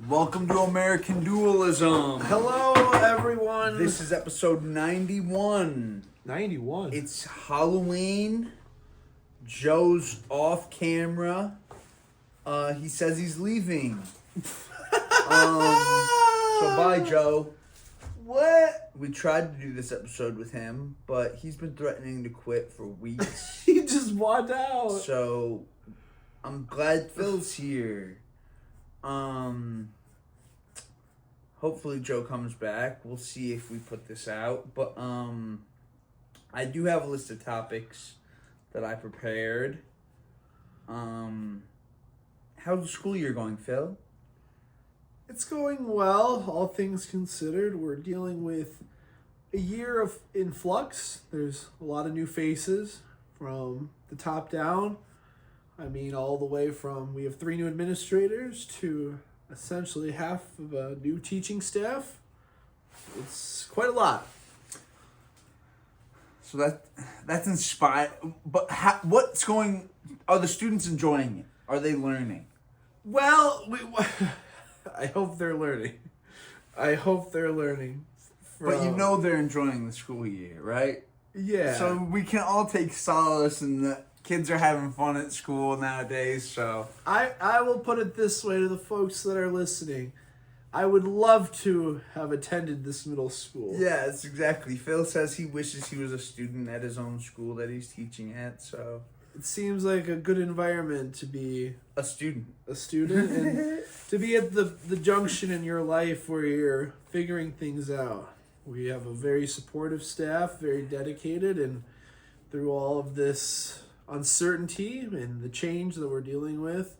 Welcome to American Dualism. Hello, everyone. This is episode 91. 91. It's Halloween. Joe's off camera. He says he's leaving. So bye, Joe. What? We tried to do this episode with him, but he's been threatening to quit for weeks. He just walked out. So I'm glad Phil's here. Hopefully Joe comes back. We'll see if we put this out. But I do have a list of topics that I prepared. How's the school year going, Phil? It's going well, all things considered. We're dealing with a year of influx. There's a lot of new faces from the top down. I mean, all the way from, we have 3 new administrators to essentially half of a new teaching staff. It's quite a lot. So that's inspired. But what's going? Are the students enjoying it? Are they learning? Well, I hope they're learning. I hope they're learning. But you know they're enjoying the school year, right? Yeah. So we can all take solace in the kids are having fun at school nowadays, so... I will put it this way to the folks that are listening. I would love to have attended this middle school. Yes, exactly. Phil says he wishes he was a student at his own school that he's teaching at, so... It seems like a good environment to be... A student. A student, and to be at the junction in your life where you're figuring things out. We have a very supportive staff, very dedicated, and through all of this uncertainty and the change that we're dealing with,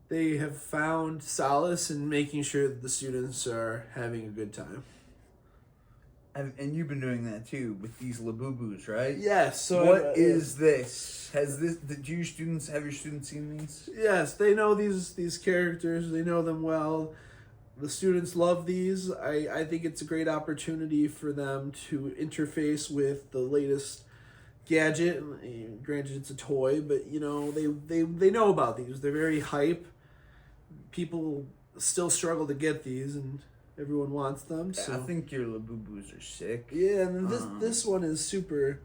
they have found solace in making sure that the students are having a good time. And you've been doing that too with these Labubus, right? Yes. So what is this? Have your students seen these? Yes, they know these characters. They know them well. The students love these. I think it's a great opportunity for them to interface with the latest gadget. Granted, it's a toy, but you know they know about these. They're very hype. People still struggle to get these, and everyone wants them. So I think your Labubus are sick. Yeah, and this one is super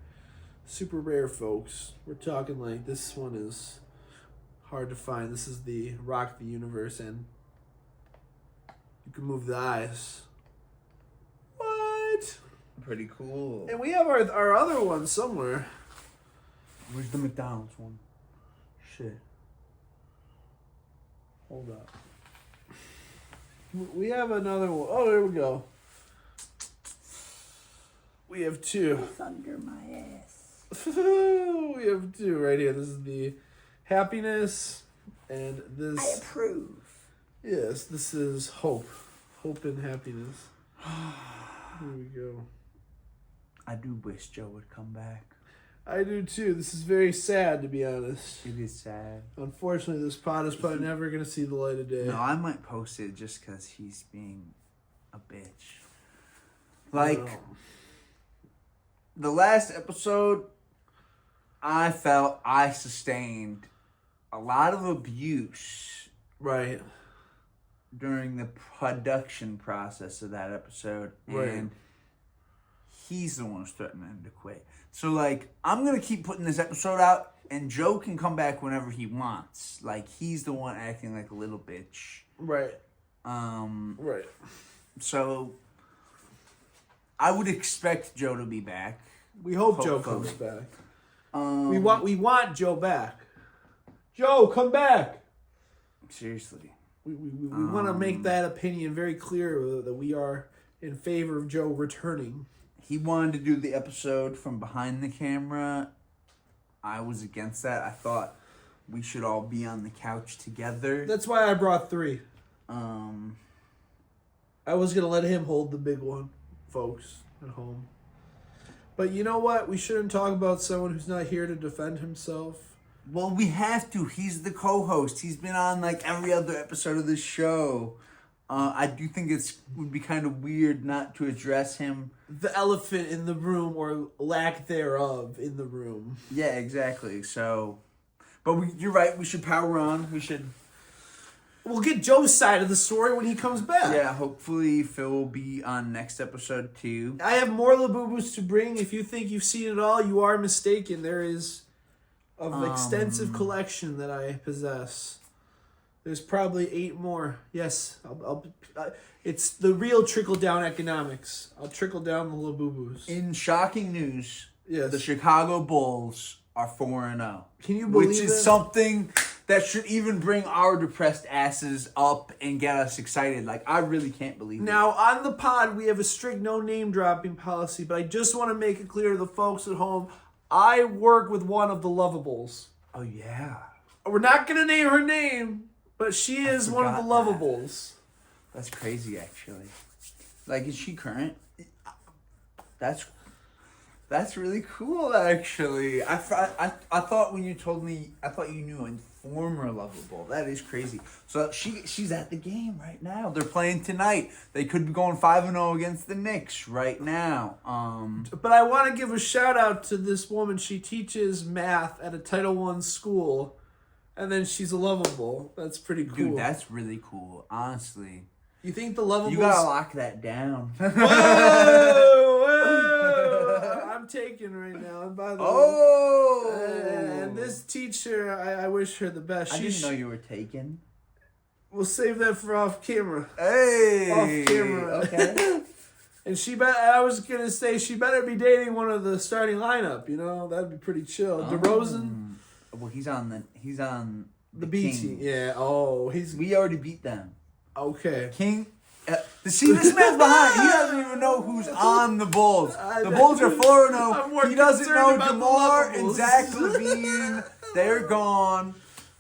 rare, folks. We're talking like this one is hard to find. This is the Rock the Universe, and you can move the eyes. What? Pretty cool. And we have our other one somewhere. Where's the McDonald's one? Shit. Hold up. We have another one. Oh, there we go. We have 2. It's under my ass. We have 2 right here. This is the happiness, and this... I approve. Yes, this is hope. Hope and happiness. Here we go. I do wish Joe would come back. I do too. This is very sad, to be honest. It is sad. Unfortunately, this pod is probably never going to see the light of day. No, I might post it just because he's being a bitch. Like, the last episode, I felt I sustained a lot of abuse. Right. During the production process of that episode. Right. And he's the one who's threatening to quit. So, like, I'm going to keep putting this episode out, and Joe can come back whenever he wants. Like, he's the one acting like a little bitch. Right. Right. So, I would expect Joe to be back. We hope Joe comes back. We want Joe back. Joe, come back! Seriously. We want to make that opinion very clear that we are in favor of Joe returning. He wanted to do the episode from behind the camera. I was against that. I thought we should all be on the couch together. That's why I brought 3. I was going to let him hold the big one, folks, at home. But you know what? We shouldn't talk about someone who's not here to defend himself. Well, we have to. He's the co-host. He's been on like every other episode of this show. I do think would be kind of weird not to address him. The elephant in the room, or lack thereof in the room. Yeah, exactly. So, but you're right. We should power on. We should We'll get Joe's side of the story when he comes back. Yeah, hopefully Phil will be on next episode too. I have more Labubu's to bring. If you think you've seen it all, you are mistaken. There is an extensive collection that I possess. There's probably 8 more. Yes, it's the real trickle-down economics. I'll trickle down the Labubus. In shocking news, Yes. the Chicago Bulls are 4-0. Can you believe Which is it? something that should even bring our depressed asses up and get us excited. Like, I really can't believe it. Now, on the pod, we have a strict no name-dropping policy, but I just want to make it clear to the folks at home, I work with one of the Lovables. Oh, yeah. We're not going to name her name, but she is one of the forgot that. Lovables. That's crazy, actually. Like, is she current? That's really cool, actually. I thought when you told me, I thought you knew a former Lovable. That is crazy. So she's at the game right now. They're playing tonight. They could be going 5-0 against the Knicks right now. But I want to give a shout out to this woman. She teaches math at a Title I school, and then she's a Lovable. That's pretty cool. Dude, that's really cool, honestly. You think the Lovables... You gotta lock that down. Whoa! I'm taken right now. And by the way, and this teacher, I wish her the best. I didn't know you were taken. We'll save that for off camera. Hey! Off camera. Okay. And I was gonna say she better be dating one of the starting lineup. You know, that'd be pretty chill. DeRozan. Well, he's on The B Kings. team. Yeah. Oh, We already beat them. okay. King. See, this man's behind. He doesn't even know who's on the Bulls. The Bulls are 4-0. He doesn't know DeMar and Zach LaVine. They're gone.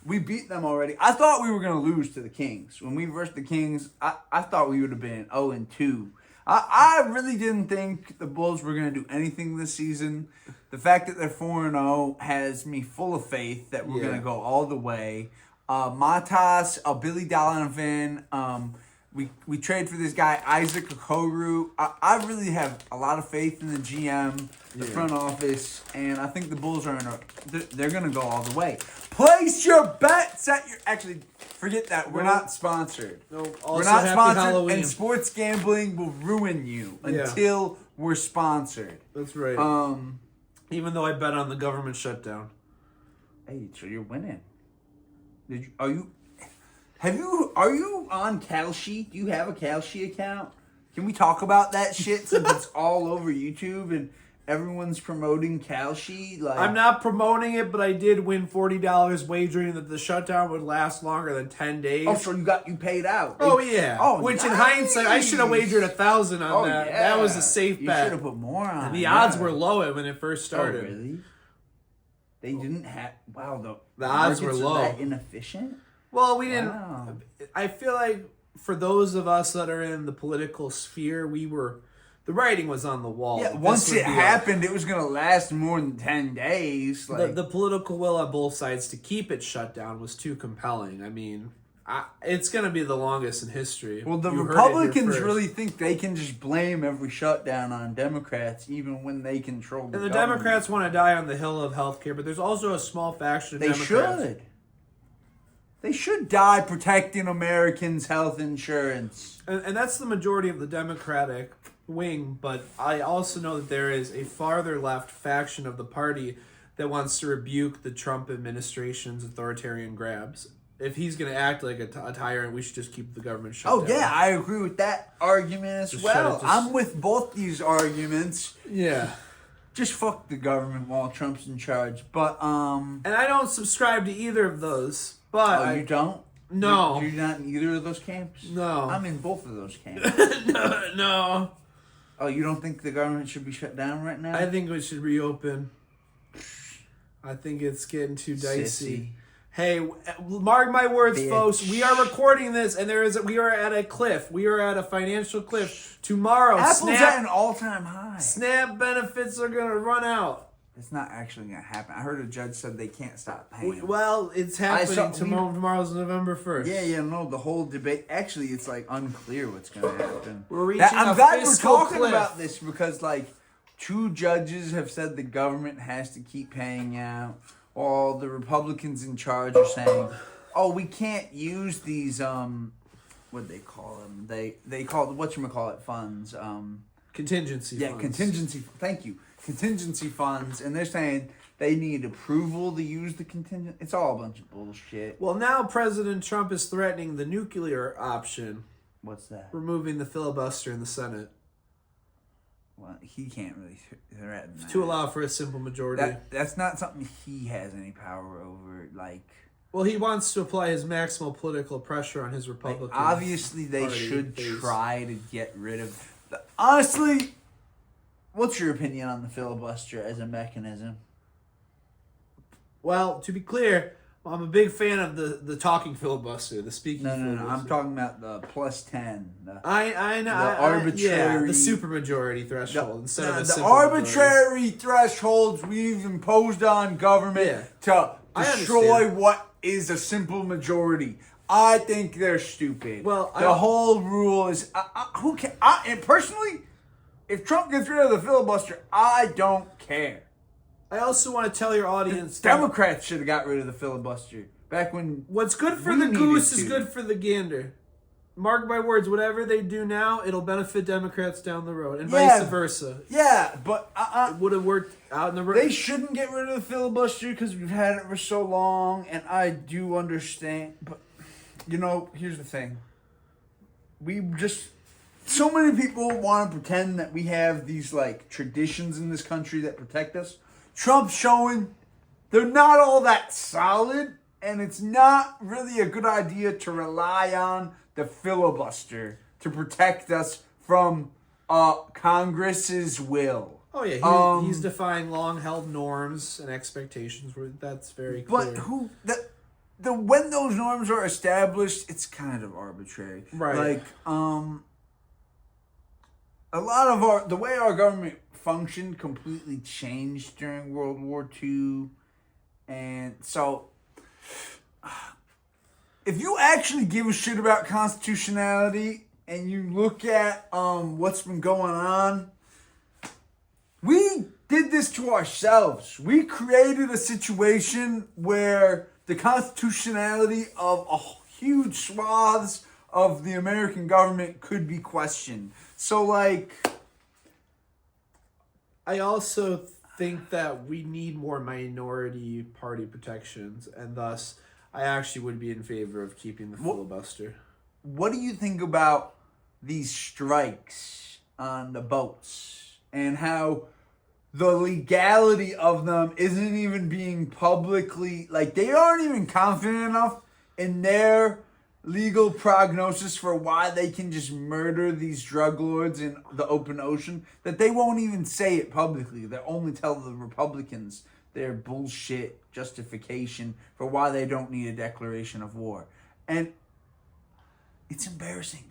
We beat them already. I thought we were going to lose to the Kings. When we versed the Kings, I thought we would have been 0-2. I really didn't think the Bulls were going to do anything this season. The fact that they're 4-0 has me full of faith that we're going to go all the way. Matas, Billy Donovan, we trade for this guy, Isaac Okoro. I really have a lot of faith in the GM, the front office, and I think the Bulls are they're going to go all the way. Place your bets at your... Actually, forget that. We're not sponsored. No, We're not sponsored, Halloween. and sports gambling will ruin you until we're sponsored. That's right. Even though I bet on the government shutdown. Hey, so you're winning. Are you on Kalshi? Do you have a Kalshi account? Can we talk about that shit since it's all over YouTube and everyone's promoting Kalshi? Like, I'm not promoting it, but I did win $40 wagering that the shutdown would last longer than 10 days. Oh, so you paid out. Yeah. Oh, which nice. in hindsight, I should have wagered 1,000 on that. Yeah. That was a safe You bet. should have put more on. And the odds were low when it first started. Oh, really? They didn't have... Wow, the odds were markets low. That inefficient? Well, we didn't... Wow. I feel like for those of us that are in the political sphere, the writing was on the wall. Yeah, This once would it be happened, it was going to last more than 10 days. Like, the political will on both sides to keep it shut down was too compelling. I mean, it's going to be the longest in history. well, the You heard it here Republicans first. really think they can just blame every shutdown on Democrats, even when they control the And the government. Democrats want to die on the hill of healthcare, but there's also a small faction of They Democrats. should. They should die protecting Americans' health insurance. And that's the majority of the Democratic wing, but I also know that there is a farther left faction of the party that wants to rebuke the Trump administration's authoritarian grabs. If he's going to act like a tyrant, we should just keep the government shut down. Oh, yeah, I agree with that argument as Just well. shut it, I'm with both these arguments. Yeah. Just fuck the government while Trump's in charge. But, And I don't subscribe to either of those, but... you don't? No. You're not in either of those camps? No. I'm in both of those camps. No. Oh, you don't think the government should be shut down right now? I think we should reopen. I think it's getting too dicey. Sissy. Hey, mark my words, Bitch. folks. We are recording this, and we are at a cliff. We are at a financial cliff. Tomorrow, Apple's at an all-time high. SNAP benefits are going to run out. It's not actually going to happen. I heard a judge said they can't stop paying. Well, it's happening tomorrow's November 1st. Yeah, no, the whole debate. Actually, it's like unclear what's going to happen. We're reaching I'm a glad we're fiscal talking cliff. about this because, like, 2 judges have said the government has to keep paying out. All the Republicans in charge are saying oh, we can't use these what they call them? They call whatchamacallit funds. Contingency funds. Yeah, contingency. Thank you. Contingency funds, and they're saying they need approval to use the contingent. It's all a bunch of bullshit. Well, now President Trump is threatening the nuclear option. What's that? Removing the filibuster in the Senate. Well, he can't really threaten that. To allow for a simple majority. That's not something he has any power over. Like, well, he wants to apply his maximal political pressure on his Republicans. Obviously, they should try to get rid of. Honestly, what's your opinion on the filibuster as a mechanism? Well, to be clear, I'm a big fan of the talking filibuster, the speaking filibuster. No. I'm talking about the plus 10. I know. The arbitrary... the supermajority threshold instead of a simple arbitrary majority. thresholds we've imposed on government to destroy what is a simple majority. I think they're stupid. Well, the whole rule is... who can? And personally, if Trump gets rid of the filibuster, I don't care. I also want to tell your audience... Democrats should have got rid of the filibuster. Back when... What's good for the goose is good for the gander. Mark my words, whatever they do now, it'll benefit Democrats down the road. And vice versa. Yeah, but... it would have worked out in the... They shouldn't get rid of the filibuster because we've had it for so long. And I do understand. But, here's the thing. So many people want to pretend that we have these, traditions in this country that protect us. Trump's showing they're not all that solid, and it's not really a good idea to rely on the filibuster to protect us from Congress's will. Oh yeah, he's defying long-held norms and expectations. That's very clear. But when those norms are established, it's kind of arbitrary. Right. A lot of the way our government functioned completely changed during World War II. And so, if you actually give a shit about constitutionality and you look at what's been going on, we did this to ourselves. We created a situation where the constitutionality of a huge swaths of the American government could be questioned. So, I also think that we need more minority party protections, and thus I actually would be in favor of keeping the filibuster. What do you think about these strikes on the boats and how the legality of them isn't even being publicly, they aren't even confident enough in their legal prognosis for why they can just murder these drug lords in the open ocean, that they won't even say it publicly. They'll only tell the Republicans their bullshit justification for why they don't need a declaration of war. And it's embarrassing.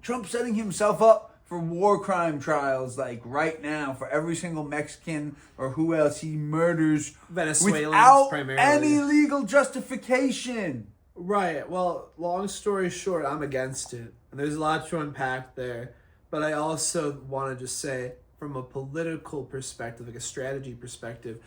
Trump's setting himself up for war crime trials, right now, for every single Mexican or who else he murders Venezuelans without primarily. any legal justification. Right. Well, long story short, I'm against it. And there's a lot to unpack there. But I also want to just say, from a political perspective, a strategy perspective,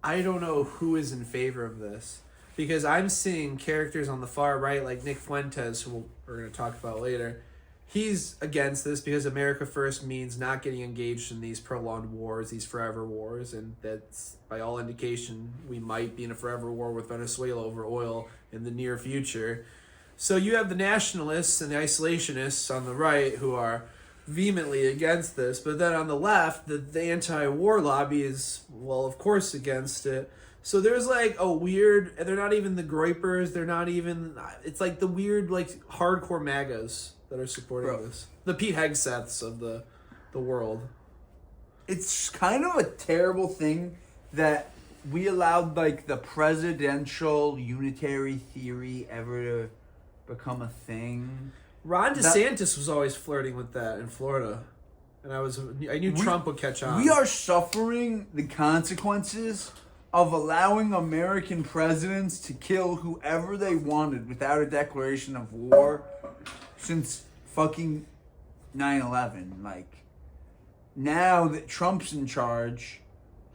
I don't know who is in favor of this. Because I'm seeing characters on the far right, like Nick Fuentes, who we're going to talk about later. He's against this because America First means not getting engaged in these prolonged wars, these forever wars, and that's, by all indication, we might be in a forever war with Venezuela over oil in the near future. So you have the nationalists and the isolationists on the right who are vehemently against this, but then on the left, the anti-war lobby is, well, of course, against it. So there's a weird, they're not even the Groypers, they're not even, it's the weird, hardcore MAGAs that are supporting this. The Pete Hegseths of the world. It's kind of a terrible thing that we allowed the presidential unitary theory ever to become a thing. Ron DeSantis was always flirting with that in Florida. And I knew Trump would catch on. We are suffering the consequences of allowing American presidents to kill whoever they wanted without a declaration of war since fucking 9/11. Now that Trump's in charge,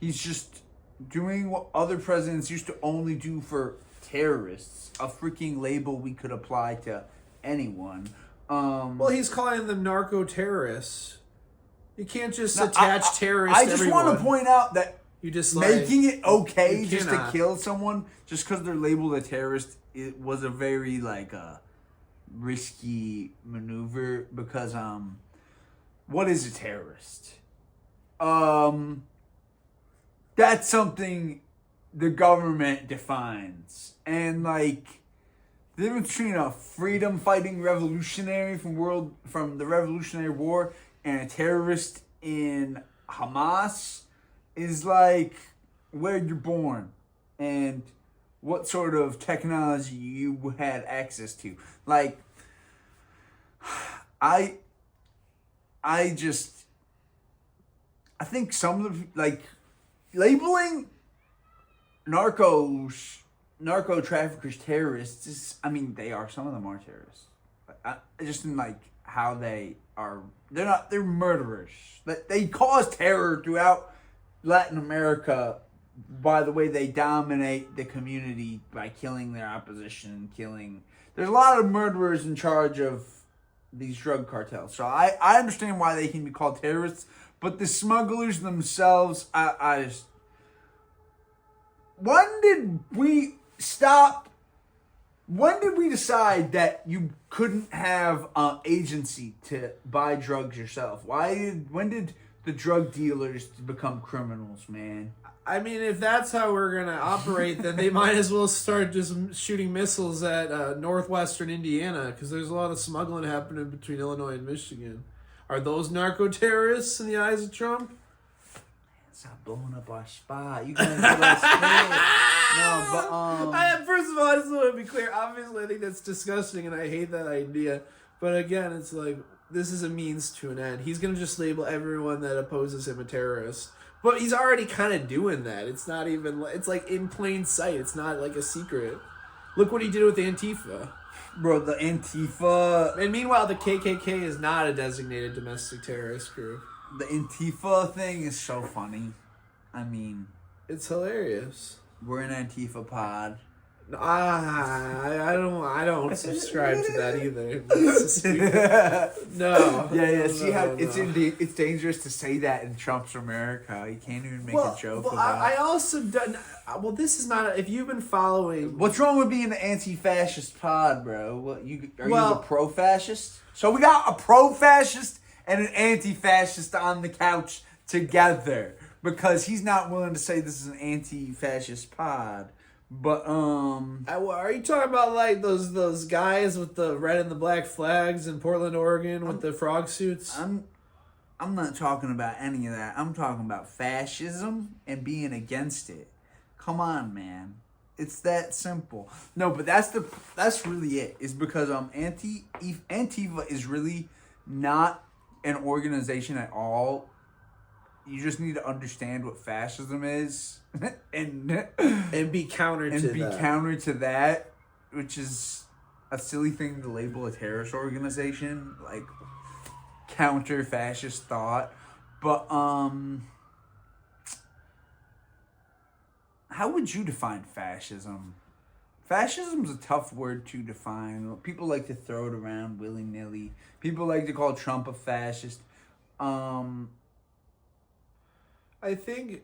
he's just doing what other presidents used to only do for terrorists, a freaking label we could apply to anyone. Well, he's calling them narco-terrorists. You can't just attach terrorists I just want to point out that you just making it okay just to kill someone just because they're labeled a terrorist, it was a very risky maneuver because what is a terrorist? That's something the government defines, and the difference between a freedom fighting revolutionary from the Revolutionary War and a terrorist in Hamas is where you're born and what sort of technology you had access to. I think some of labeling narco traffickers terrorists is, they are, some of them are terrorists. Just in how they are, they're murderers. They cause terror throughout Latin America by the way they dominate the community by killing their opposition, there's a lot of murderers in charge of these drug cartels. So I understand why they can be called terrorists, but the smugglers themselves, I just... When did we decide that you couldn't have agency to buy drugs yourself? When did the drug dealers become criminals, man? If that's how we're going to operate, then they might as well start just shooting missiles at northwestern Indiana, because there's a lot of smuggling happening between Illinois and Michigan. Are those narco-terrorists in the eyes of Trump? Stop blowing up our spot. You gonna get us killed. No, but first of all, I just want to be clear. Obviously, I think that's disgusting, and I hate that idea. But again, it's this is a means to an end. He's gonna just label everyone that opposes him a terrorist. But he's already kind of doing that. It's not even... It's in plain sight. It's not a secret. Look what he did with Antifa. Bro, the Antifa... And meanwhile, the KKK is not a designated domestic terrorist group. The Antifa thing is so funny. It's hilarious. We're an Antifa pod. I don't subscribe to that either. No. Yeah. See how it's dangerous to say that in Trump's America. You can't even make a joke about. I also done. Well, this is not. If you've been following, what's wrong with being an anti-fascist pod, bro? What you a pro-fascist? So we got a pro-fascist and an anti-fascist on the couch together because he's not willing to say this is an anti-fascist pod. But are you talking about those guys with the red and the black flags in Portland, Oregon, with the frog suits? I'm not talking about any of that. I'm talking about fascism and being against it. Come on, man. It's that simple. No, but that's really it. Is because Antifa is really not an organization at all. You just need to understand what fascism is and be counter to that, which is a silly thing to label a terrorist organization, counter fascist thought. But how would you define fascism? Fascism is a tough word to define. People like to throw it around willy-nilly. People like to call Trump a fascist. I think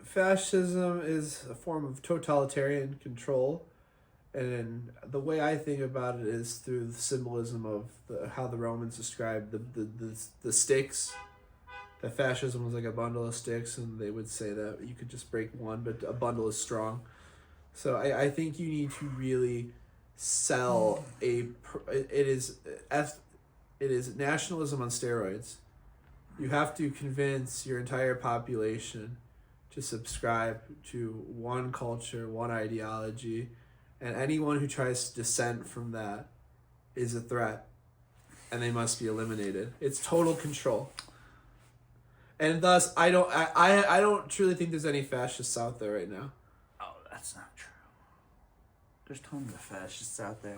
fascism is a form of totalitarian control, and the way I think about it is through the symbolism of how the Romans described the sticks. That fascism was like a bundle of sticks, and they would say that you could just break one, but a bundle is strong. So I think you need to really sell it is nationalism on steroids. You have to convince your entire population to subscribe to one culture, one ideology, and anyone who tries to dissent from that is a threat, and they must be eliminated. It's total control. And thus, I don't truly think there's any fascists out there right now. Oh, that's not true. There's tons of fascists out there.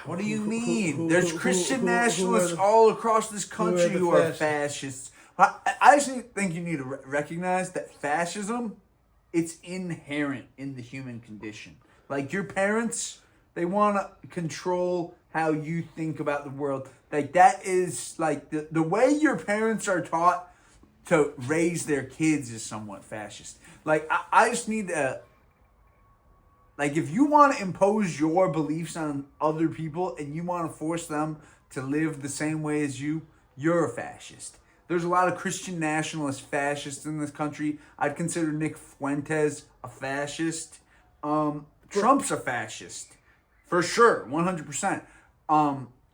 What do you mean? There's Christian nationalists all across this country who are fascists. I actually think you need to recognize that fascism, it's inherent in the human condition. Like, your parents, they want to control how you think about the world. Like, that is, like, the way your parents are taught to raise their kids is somewhat fascist. Like, I just need to... Like, if you want to impose your beliefs on other people and you want to force them to live the same way as you, you're a fascist. There's a lot of Christian nationalist fascists in this country. I'd consider Nick Fuentes a fascist. Trump's a fascist. For sure, 100%.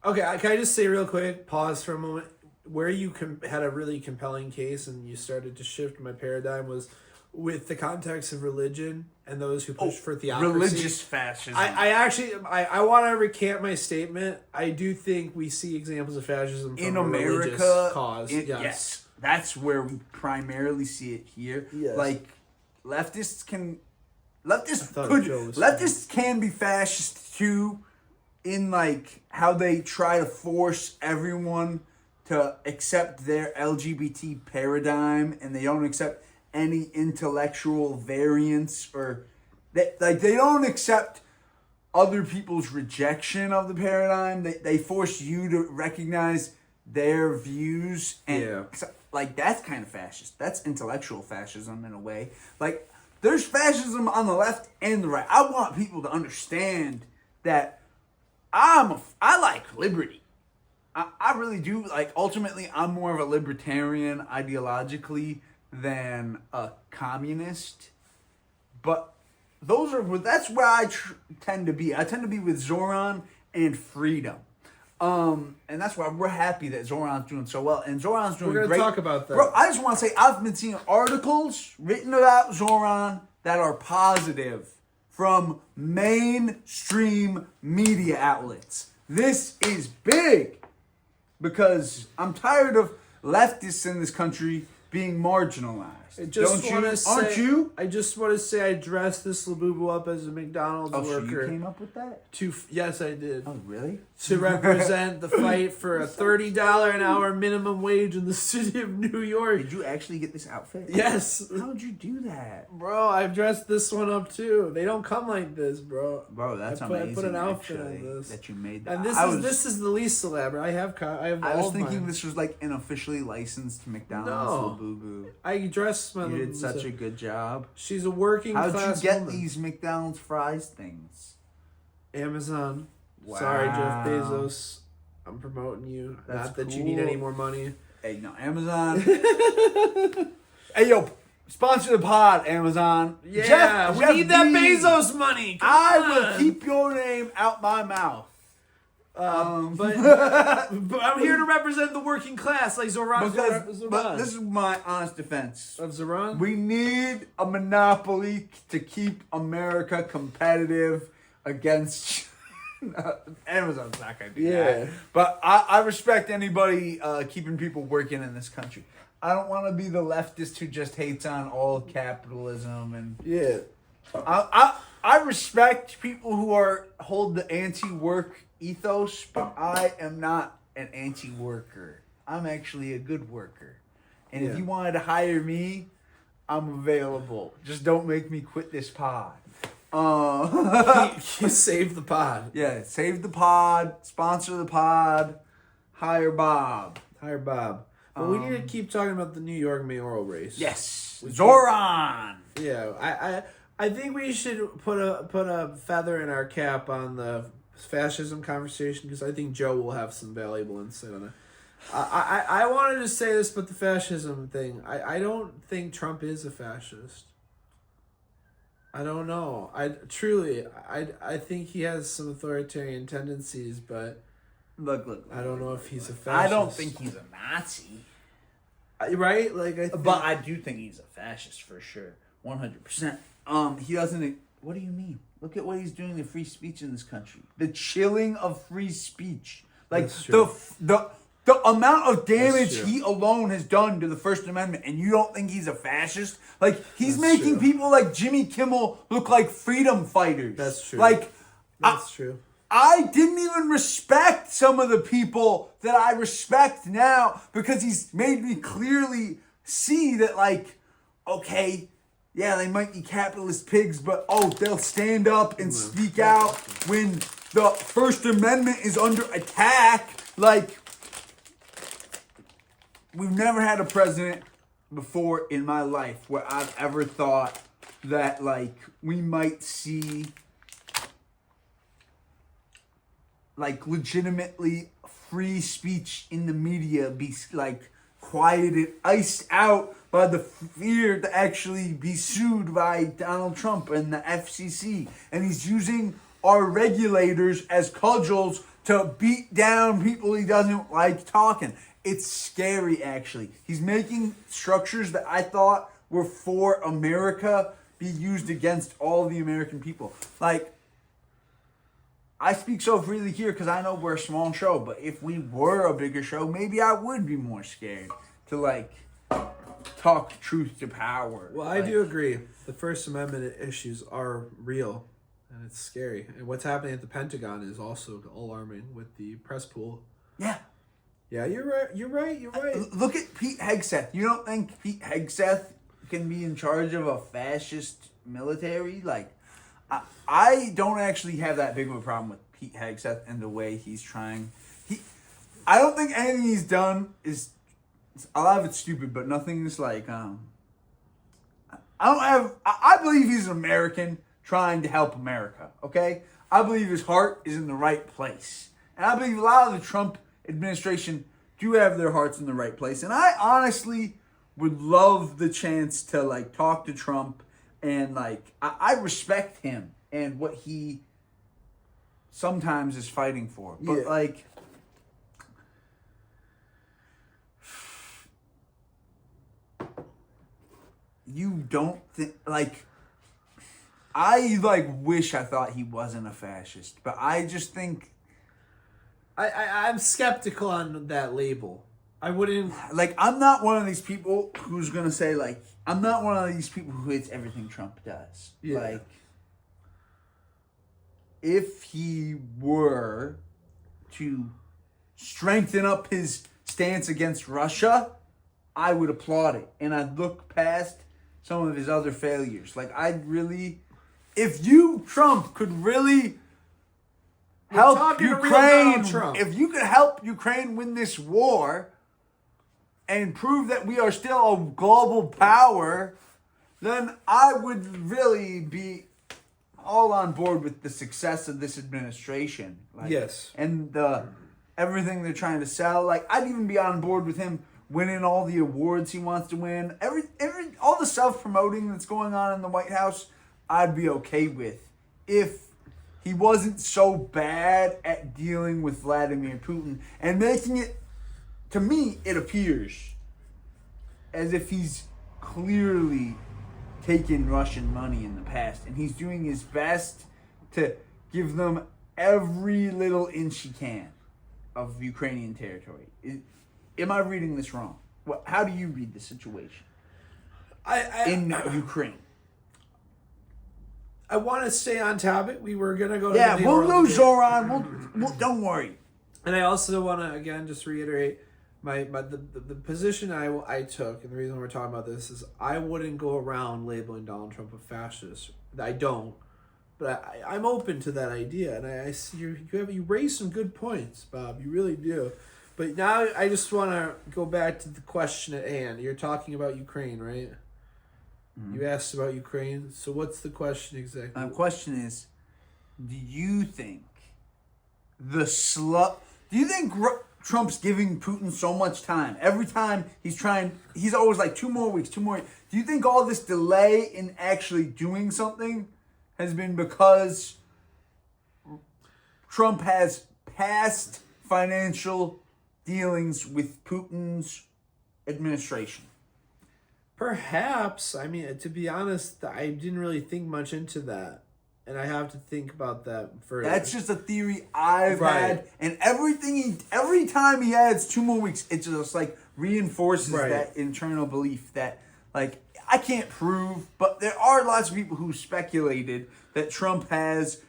Okay, can I just say real quick, pause for a moment, where you had a really compelling case and you started to shift my paradigm was with the context of religion and those who push for theocracy. Religious fascism. I want to recant my statement. I do think we see examples of fascism from in a America, religious cause. Yes, that's where we primarily see it here. Yes. Like, leftists can be fascist too, in like how they try to force everyone to accept their LGBT paradigm, and they don't accept any intellectual variance, or they don't accept other people's rejection of the paradigm. They force you to recognize their views, and like, that's kind of fascist. That's intellectual fascism in a way. Like, there's fascism on the left and the right. I want people to understand that I like liberty. I really do. Like, ultimately, I'm more of a libertarian ideologically than a communist. But that's where I tend to be. I tend to be with Zoran and freedom. And that's why we're happy that Zoran's doing so well. And Zoran's doing great. We're going to talk about that. Bro, I just want to say, I've been seeing articles written about Zoran that are positive from mainstream media outlets. This is big, because I'm tired of leftists in this country being marginalized. I just Aren't you? I just want to say I dressed this Labubu up as a McDonald's worker. So you came up with that? Yes, I did. Oh, really? To represent the fight for a $30 an hour minimum wage in the city of New York. Did you actually get this outfit? Yes. How'd you do that? Bro, I've dressed this one up too. They don't come like this, bro. Bro, that's amazing. I put an outfit actually, on this. that you made that. And this is the least elaborate. I was thinking this was like an officially licensed McDonald's Labubu. I dressed my You did such a good job. She's a working class woman. How'd you get these McDonald's fries things? Amazon. Wow. Sorry, Jeff Bezos. I'm promoting you. That's Not that cool. you need any more money. Hey, no, Amazon. Hey, yo, sponsor the pod, Amazon. Yeah, we need that Bezos money. I will keep your name out my mouth. But I'm here to represent the working class, like Zoran. But this is my honest defense. Of Zoran? We need a monopoly to keep America competitive against... Amazon's not going to do that. But I respect anybody keeping people working in this country. I don't want to be the leftist who just hates on all capitalism. And I respect people who hold the anti-work ethos, but I am not an anti-worker. I'm actually a good worker. And if you wanted to hire me, I'm available. Just don't make me quit this pod. You save the pod. Yeah, save the pod, sponsor the pod, hire Bob. But we need to keep talking about the New York mayoral race. Yes, Zoran. Yeah, I think we should put a feather in our cap on the fascism conversation, because I think Joe will have some valuable insight on it. I wanted to say this, but the fascism thing, I don't think Trump is a fascist. I don't know. I think he has some authoritarian tendencies, but look. I don't know if he's a fascist. I don't think he's a Nazi. Right? But I do think he's a fascist for sure. 100%. He doesn't... What do you mean? Look at what he's doing to free speech in this country. The chilling of free speech. Like, the amount of damage he alone has done to the First Amendment, and you don't think he's a fascist? Like, he's making people like Jimmy Kimmel look like freedom fighters. That's true. Like, that's true. I didn't even respect some of the people that I respect now, because he's made me clearly see that, like, okay, yeah, they might be capitalist pigs, but they'll stand up and speak out when the First Amendment is under attack. Like, we've never had a president before in my life where I've ever thought that, like, we might see, like, legitimately free speech in the media be, like, quieted, iced out by the fear to actually be sued by Donald Trump and the FCC. And he's using our regulators as cudgels to beat down people he doesn't like talking. It's scary, actually. He's making structures that I thought were for America be used against all the American people. Like, I speak so freely here because I know we're a small show, but if we were a bigger show, maybe I would be more scared to, like, talk truth to power. Well, I do agree. The First Amendment issues are real, and it's scary. And what's happening at the Pentagon is also alarming with the press pool. Yeah. Yeah, you're right. You're right. Look at Pete Hegseth. You don't think Pete Hegseth can be in charge of a fascist military? Like, I don't actually have that big of a problem with Pete Hegseth and the way he's trying. I don't think anything he's done is, a lot of it's stupid, but nothing is like, I believe he's an American trying to help America, okay? I believe his heart is in the right place. And I believe a lot of the Trump administration do have their hearts in the right place. And I honestly would love the chance to, like, talk to Trump and, like, I respect him and what he sometimes is fighting for. But, like, you don't think, like, I, like, wish I thought he wasn't a fascist, but I just think I'm skeptical on that label. I wouldn't, like, I'm not one of these people who's gonna say, like, I'm not one of these people who hates everything Trump does. Yeah. Like, if he were to strengthen up his stance against Russia, I would applaud it. And I'd look past some of his other failures. Like, I'd really, if you, Trump, could really help Ukraine, if you could help Ukraine win this war and prove that we are still a global power, then I would really be all on board with the success of this administration. Like, yes. And the everything they're trying to sell. Like, I'd even be on board with him winning all the awards he wants to win. All the self-promoting that's going on in the White House, I'd be okay with if he wasn't so bad at dealing with Vladimir Putin and making it, to me, it appears as if he's clearly taken Russian money in the past, and he's doing his best to give them every little inch he can of Ukrainian territory. Am I reading this wrong? How do you read the situation in Ukraine? I want to stay on topic. We were going to go to the we'll go Zoran. We'll, don't worry. And I also want to, again, just reiterate the position I took, and the reason we're talking about this is I wouldn't go around labeling Donald Trump a fascist. I don't. But I'm open to that idea, and I see you raised some good points, Bob. You really do. But now I just want to go back to the question at hand. You're talking about Ukraine, right? Mm-hmm. You asked about Ukraine. So what's the question exactly? My question is, do you think Trump's giving Putin so much time? Every time he's always like 2 more weeks. Do you think all this delay in actually doing something has been because Trump has past financial dealings with Putin's administration? Perhaps. I mean, to be honest, I didn't really think much into that. And I have to think about that further. That's just a theory I've had. And every time he adds 2 more weeks, it just, like, reinforces that internal belief that, like, I can't prove, but there are lots of people who speculated that Trump has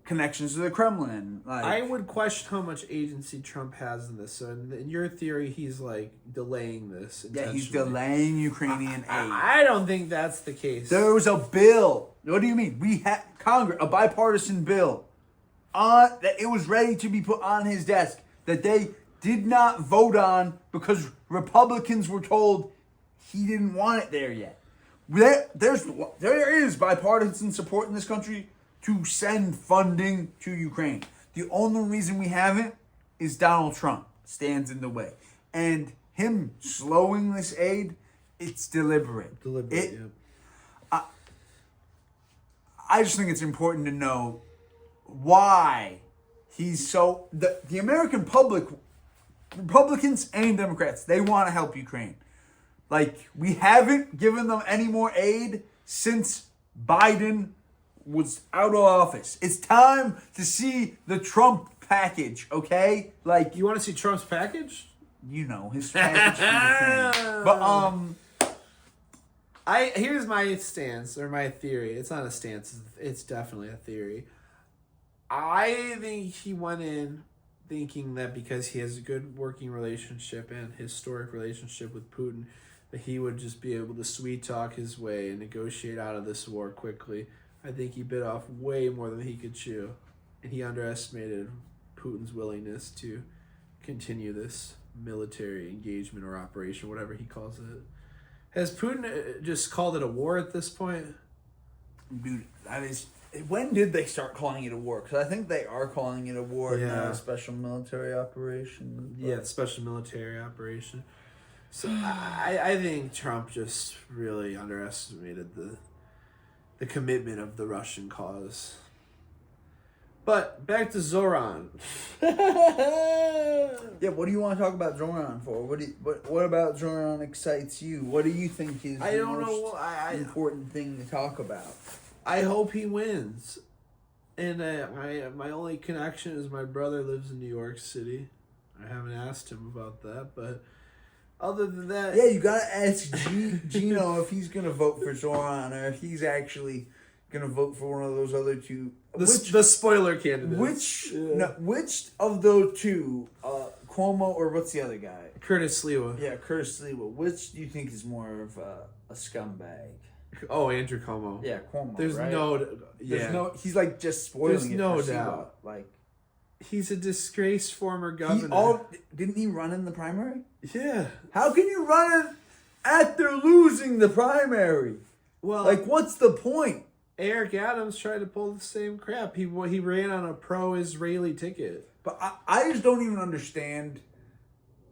connections to the Kremlin. Like, I would question how much agency Trump has in this. So in your theory, he's like delaying this. yeah, he's intentionally. delaying Ukrainian aid. I don't think that's the case. There was a bill. What do you mean? We had Congress, a bipartisan bill, that it was ready to be put on his desk that they did not vote on because Republicans were told he didn't want it there yet. There is bipartisan support in this country to send funding to Ukraine. The only reason we haven't is Donald Trump stands in the way. And him slowing this aid, it's deliberate. I just think it's important to know why he's so... The American public, Republicans and Democrats, they want to help Ukraine. Like, we haven't given them any more aid since Biden was out of office. It's time to see the Trump package, okay? Like, you want to see Trump's package? You know, his package for Ukraine. But, here's my stance, or my theory. It's not a stance, it's definitely a theory. I think he went in thinking that because he has a good working relationship and historic relationship with Putin, that he would just be able to sweet talk his way and negotiate out of this war quickly. I think he bit off way more than he could chew, and he underestimated Putin's willingness to continue this military engagement or operation, whatever he calls it. Has Putin just called it a war at this point? Dude, that is... When did they start calling it a war? Because I think they are calling it a war now, a special military operation. Yeah, special military operation. So I think Trump just really underestimated the commitment of the Russian cause. But back to Zoran. Yeah, what do you want to talk about Zoran for? What about Zoran excites you? What do you think is the most important thing to talk about? I hope he wins. And my only connection is my brother lives in New York City. I haven't asked him about that, but other than that... Yeah, you gotta ask Gino if he's gonna vote for Zoran or if he's actually gonna vote for one of those other two. The spoiler candidate. Which of those two, Cuomo or what's the other guy? Curtis Sliwa. Yeah, Curtis Sliwa. Which do you think is more of a scumbag? Oh, Andrew Cuomo. Yeah, Cuomo. There's right? There's no. He's like just spoiling There's it. no for doubt. Sliwa. Like, he's a disgraced former governor. Didn't he run in the primary? Yeah. How can you run it after losing the primary? Well, like, what's the point? Eric Adams tried to pull the same crap. He ran on a pro-Israeli ticket. But I just don't even understand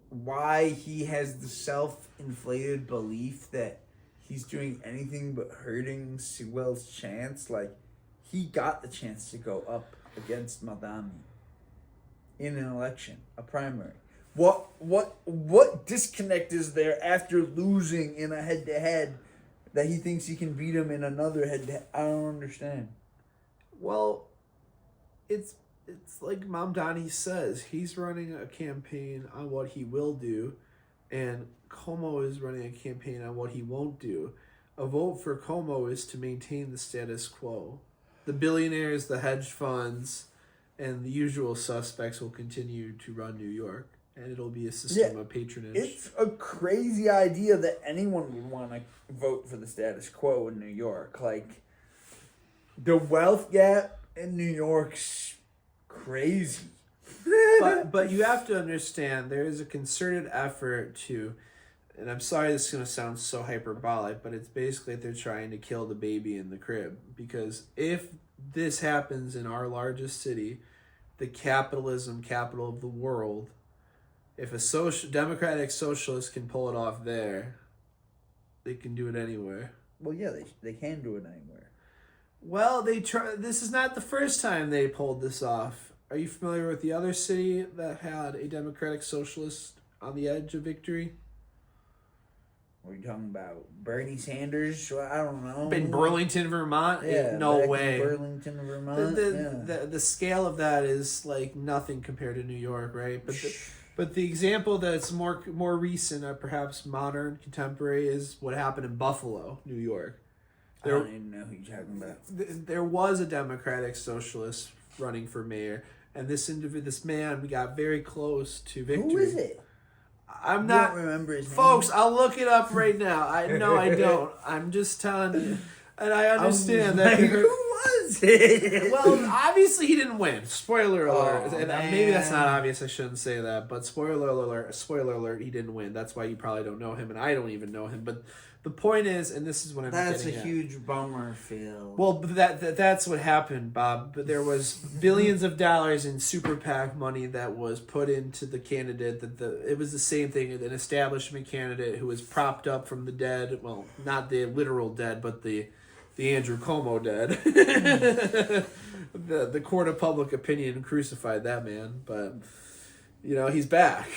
why he has the self-inflated belief that he's doing anything but hurting Sewell's chance. Like, he got the chance to go up against Madami in an election, a primary. What disconnect is there after losing in a head-to-head that he thinks he can beat him in another head-to-head? I don't understand. Well, it's like Mamdani says. He's running a campaign on what he will do, and Cuomo is running a campaign on what he won't do. A vote for Cuomo is to maintain the status quo. The billionaires, the hedge funds, and the usual suspects will continue to run New York, and it'll be a system of patronage. It's a crazy idea that anyone would want to vote for the status quo in New York. Like, the wealth gap in New York's crazy. But you have to understand, there is a concerted effort to, and I'm sorry this is going to sound so hyperbolic, but it's basically they're trying to kill the baby in the crib. Because if this happens in our largest city, the capital of the world, if a democratic socialist can pull it off there, they can do it anywhere. Well, yeah, they can do it anywhere. Well, this is not the first time they pulled this off. Are you familiar with the other city that had a democratic socialist on the edge of victory? What are you talking about? Bernie Sanders? I don't know. In Burlington, Vermont? Yeah, no way. Burlington, Vermont. The scale of that is like nothing compared to New York, right? But the example that's more recent, or perhaps modern, contemporary, is what happened in Buffalo, New York. I don't even know who you're talking about. There was a democratic socialist running for mayor. And this man, we got very close to victory. Who is it? I'm You not don't remember his name? Folks, I'll look it up right now. I don't. I'm just telling you. And I understand that. Who was it? Well, obviously he didn't win. Spoiler alert. Oh, And maybe that's not obvious. I shouldn't say that. But spoiler alert, he didn't win. That's why you probably don't know him. And I don't even know him. But the point is, and this is what I'm That's getting a at. huge bummer, Phil. Well, that's what happened, Bob. But there was billions of dollars in super PAC money that was put into the candidate. It was the same thing. An establishment candidate who was propped up from the dead. Well, not the literal dead, but the Andrew Cuomo dead. The court of public opinion crucified that man, but he's back.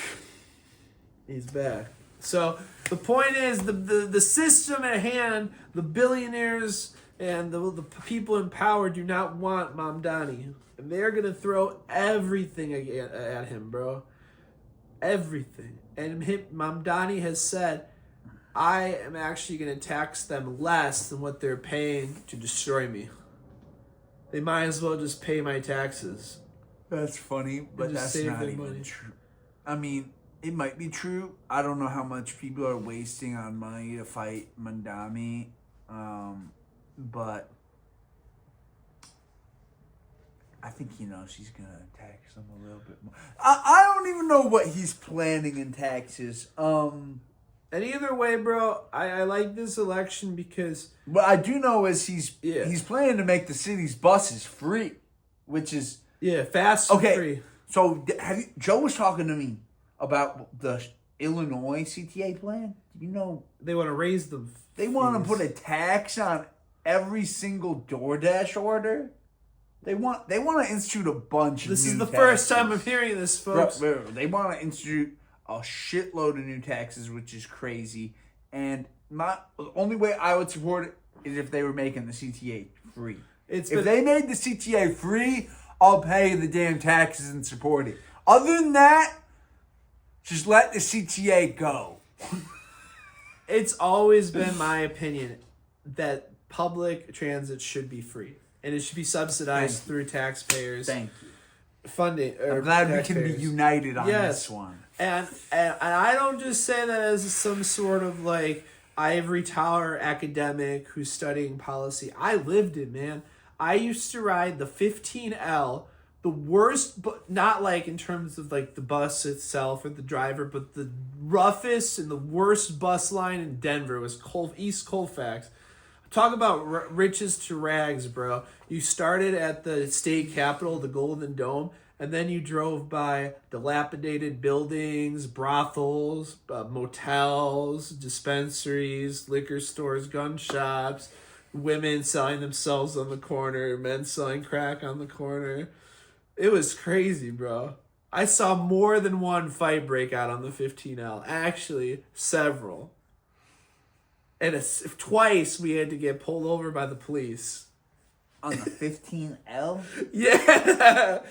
He's back. So the point is, the system at hand, the billionaires and the people in power do not want Mamdani. And they're going to throw everything at him, bro. Everything. And Mamdani has said, I am actually going to tax them less than what they're paying to destroy me. They might as well just pay my taxes. That's funny, but that's not even true. I mean, it might be true. I don't know how much people are wasting on money to fight Mamdani, but I think she's gonna tax them a little bit more. I don't even know what he's planning in taxes. And either way, bro, I like this election because what I do know is he's planning to make the city's buses free, which is fast and free. So Joe was talking to me about the Illinois CTA plan. They want to raise them. They want to put a tax on every single DoorDash order. They want to institute a bunch of new taxes. This is the first time I'm hearing this, folks. Bro, they want to institute a shitload of new taxes, which is crazy. And the only way I would support it is if they were making the CTA free. If they made the CTA free, I'll pay the damn taxes and support it. Other than that, just let the CTA go. It's always been my opinion that public transit should be free. And it should be subsidized through taxpayers. Thank you. Funding. I'm glad we can be united on this one. And I don't just say that as some sort of ivory tower academic who's studying policy. I lived it, man. I used to ride the 15L, the worst, but not in terms of the bus itself or the driver, but the roughest and the worst bus line in Denver was East Colfax. Talk about riches to rags, bro. You started at the state capitol, the Golden Dome, and then you drove by dilapidated buildings, brothels, motels, dispensaries, liquor stores, gun shops, women selling themselves on the corner, men selling crack on the corner. It was crazy, bro. I saw more than one fight break out on the 15L. Actually, several. And twice we had to get pulled over by the police. On the 15L? Yeah.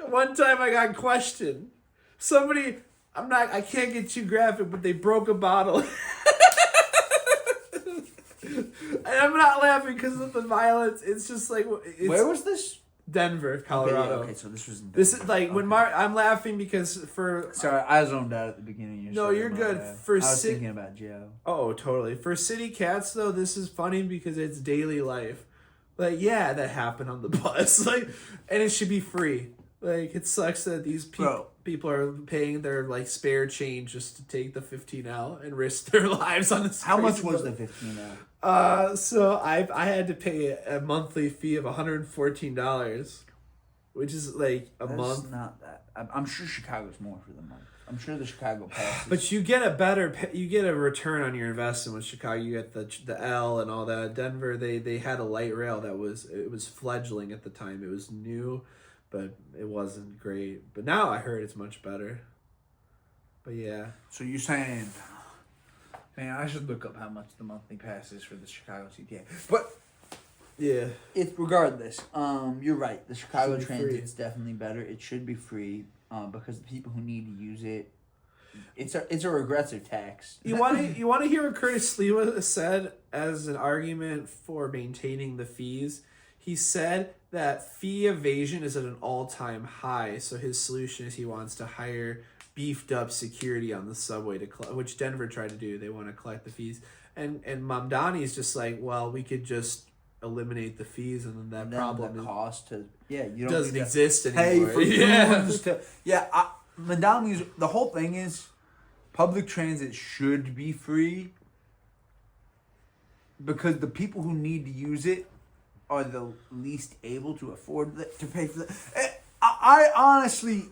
One time I got questioned. Somebody, I can't get too graphic, but they broke a bottle. And I'm not laughing because of the violence. It's just where was this? Denver, Colorado. Okay, so this was in Denver. This is when I'm laughing because Sorry, I zoned out at the beginning of your story. No, you're good. I was thinking about Joe. Oh, totally. For city cats, though, this is funny because it's daily life. That happened on the bus. And it should be free. It sucks that these people are paying their spare change just to take the 15L and risk their lives on this. How much was the 15L? So I had to pay a monthly fee of $114, which is a month. Not that. I'm sure Chicago's more for the month. I'm sure the Chicago passes. But you get a return on your investment with Chicago. You get the L and all that. Denver, they had a light rail that was fledgling at the time. It was new, but it wasn't great. But now I heard it's much better. But yeah. So you're saying, man, I should look up how much the monthly pass is for the Chicago CTA. But yeah, it's regardless. You're right. The Chicago Transit's definitely better. It should be free. Because the people who need to use it, it's a regressive tax. You want to hear what Curtis Sliwa said as an argument for maintaining the fees? He said that fee evasion is at an all-time high, so his solution is he wants to hire beefed up security on the subway which Denver tried to do. They want to collect the fees. And Mamdani's just like, well, we could just eliminate the fees, and then that problem the cost to you don't doesn't need to exist pay anymore. for humans to Mamdani's the whole thing is public transit should be free because the people who need to use it are the least able to afford to pay for that. I honestly,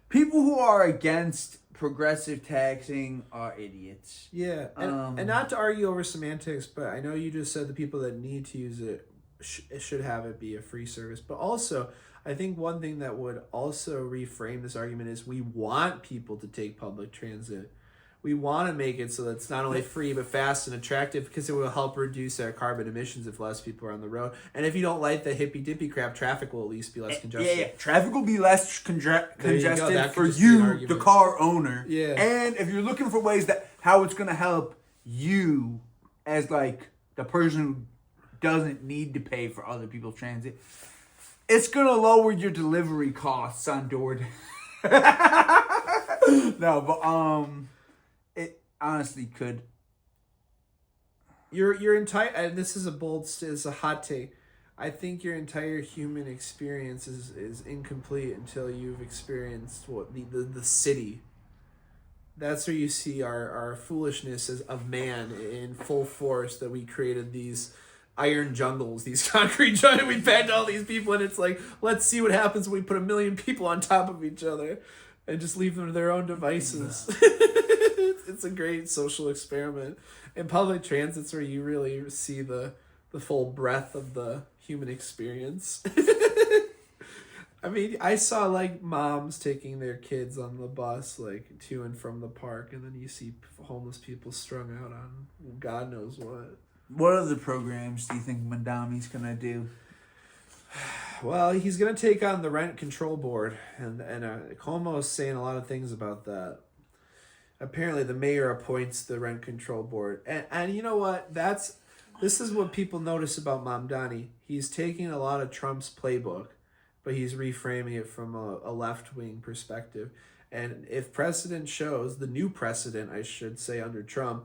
people who are against progressive taxing are idiots. Yeah, and not to argue over semantics, but I know you just said the people that need to use it should have it be a free service. But also, I think one thing that would also reframe this argument is we want people to take public transit. We want to make it so that it's not only free but fast and attractive because it will help reduce our carbon emissions if less people are on the road. And if you don't like the hippy-dippy crap, traffic will at least be less congested. Yeah. Traffic will be less congested for be you, the car owner. Yeah. And if you're looking for ways that how it's going to help you as like the person who doesn't need to pay for other people's transit, it's going to lower your delivery costs on DoorDash. No, but it honestly could. Your entire, and this is a hot take. I think your entire human experience is incomplete until you've experienced the city. That's where you see our foolishness of man in full force, that we created these iron jungles, these concrete jungles. We packed all these people, and it's like, let's see what happens when we put 1 million people on top of each other and just leave them to their own devices. It's a great social experiment. And public transit's where you really see the full breadth of the human experience. I mean, I saw like moms taking their kids on the bus like to and from the park, and then you see homeless people strung out on God knows what. What other programs do you think Mamdani's gonna do? Well, he's gonna take on the rent control board, and Cuomo is saying a lot of things about that. Apparently, the mayor appoints the rent control board, and you know what? This is what people notice about Mamdani. He's taking a lot of Trump's playbook, but he's reframing it from a left-wing perspective. And if precedent shows, the new precedent, I should say, under Trump,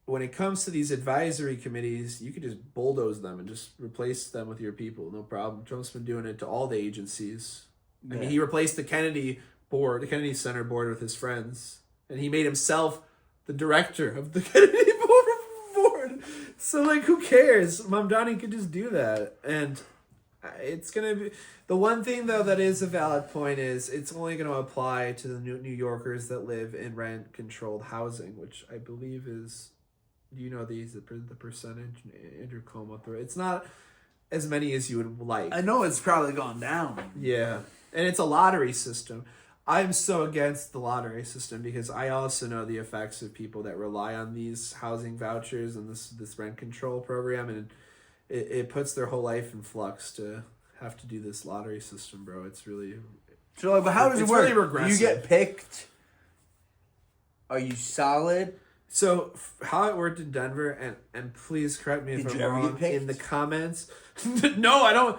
when it comes to these advisory committees, you could just bulldoze them and just replace them with your people. No problem. Trump's been doing it to all the agencies. Yeah. I mean, he replaced the Kennedy Center board with his friends. And he made himself the director of the Kennedy board. So, like, who cares? Mamdani could just do that. And it's going to be... The one thing, though, that is a valid point is it's only going to apply to the New Yorkers that live in rent-controlled housing, which I believe is... Do you know the percentage? Andrew Cuomo through it. It's not as many as you would like. I know it's probably gone down. Yeah. And it's a lottery system. I'm so against the lottery system because I also know the effects of people that rely on these housing vouchers and this rent control program, and it puts their whole life in flux to have to do this lottery system, bro. It's really... So, like, but how does it work? Really regressive. Do you get picked? Are you solid? So, how it worked in Denver, and please correct me if I'm wrong in the comments. No, I don't.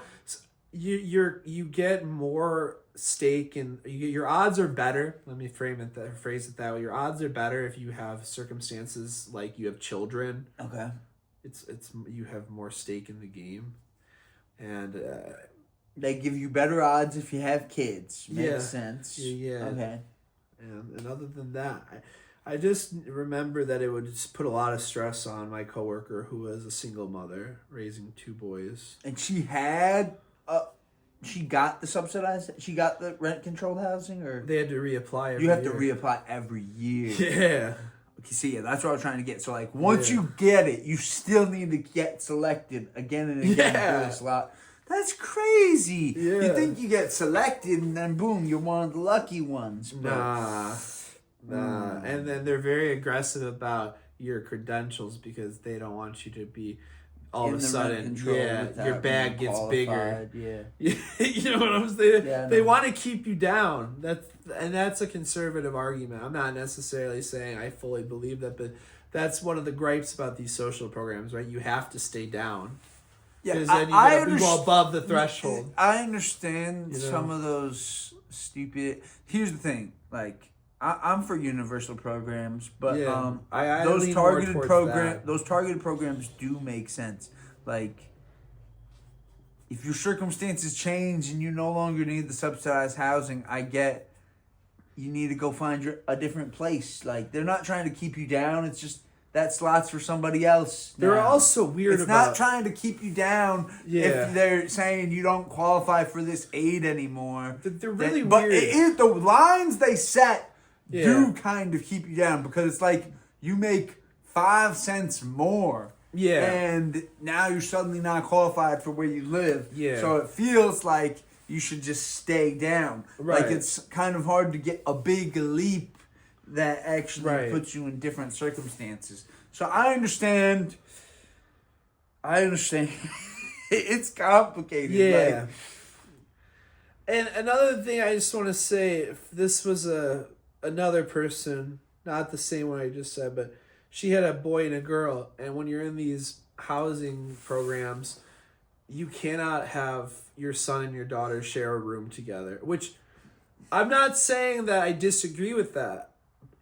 You get more stake in your odds are better. Let me phrase it that way. Your odds are better if you have circumstances like you have children. Okay. It's you have more stake in the game, and they give you better odds if you have kids. Makes sense. Yeah. Okay. And other than that, I just remember that it would just put a lot of stress on my coworker who was a single mother raising 2 boys. And she got the subsidized, she got the rent controlled housing, or they had to reapply you have to reapply every year. Yeah. Okay, see, yeah, that's what I was trying to get. So, like, once you get it, you still need to get selected again and again for this lot. That's crazy. Yeah. You think you get selected, and then boom, you're one of the lucky ones. Nah. And then they're very aggressive about your credentials because they don't want you to be all of a sudden, your bag gets bigger. Yeah. You know what I'm saying? Yeah, they want to keep you down. That's a conservative argument. I'm not necessarily saying I fully believe that, but that's one of the gripes about these social programs, right? You have to stay down. Because then you go above the threshold. I understand some of those stupid... Here's the thing. Like, I'm for universal programs, but those targeted programs do make sense. Like, if your circumstances change and you no longer need the subsidized housing, I get you need to go find a different place. Like, they're not trying to keep you down. It's just that slot's for somebody else. They're also weird It's not trying to keep you down if they're saying you don't qualify for this aid anymore. They're really weird. But the lines they set do kind of keep you down, because it's like you make 5 cents more. Yeah. And now you're suddenly not qualified for where you live. Yeah. So it feels like you should just stay down. Right. Like, it's kind of hard to get a big leap that actually puts you in different circumstances. So I understand. It's complicated. Yeah. Like, and another thing I just want to say, if this was another person, not the same one I just said, but she had a boy and a girl, and when you're in these housing programs, you cannot have your son and your daughter share a room together, which I'm not saying that I disagree with that.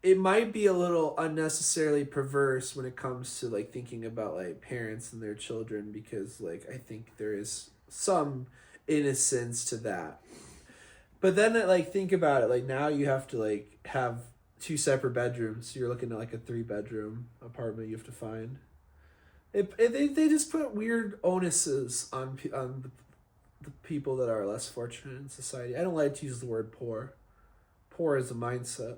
It might be a little unnecessarily perverse when it comes to, like, thinking about, like, parents and their children, because, like, I think there is some innocence to that. But then, like, think about it. Like, now you have to, like, have 2 separate bedrooms. So you're looking at, like, a 3-bedroom apartment you have to find. They just put weird onuses on the people that are less fortunate in society. I don't like to use the word poor. Poor is a mindset.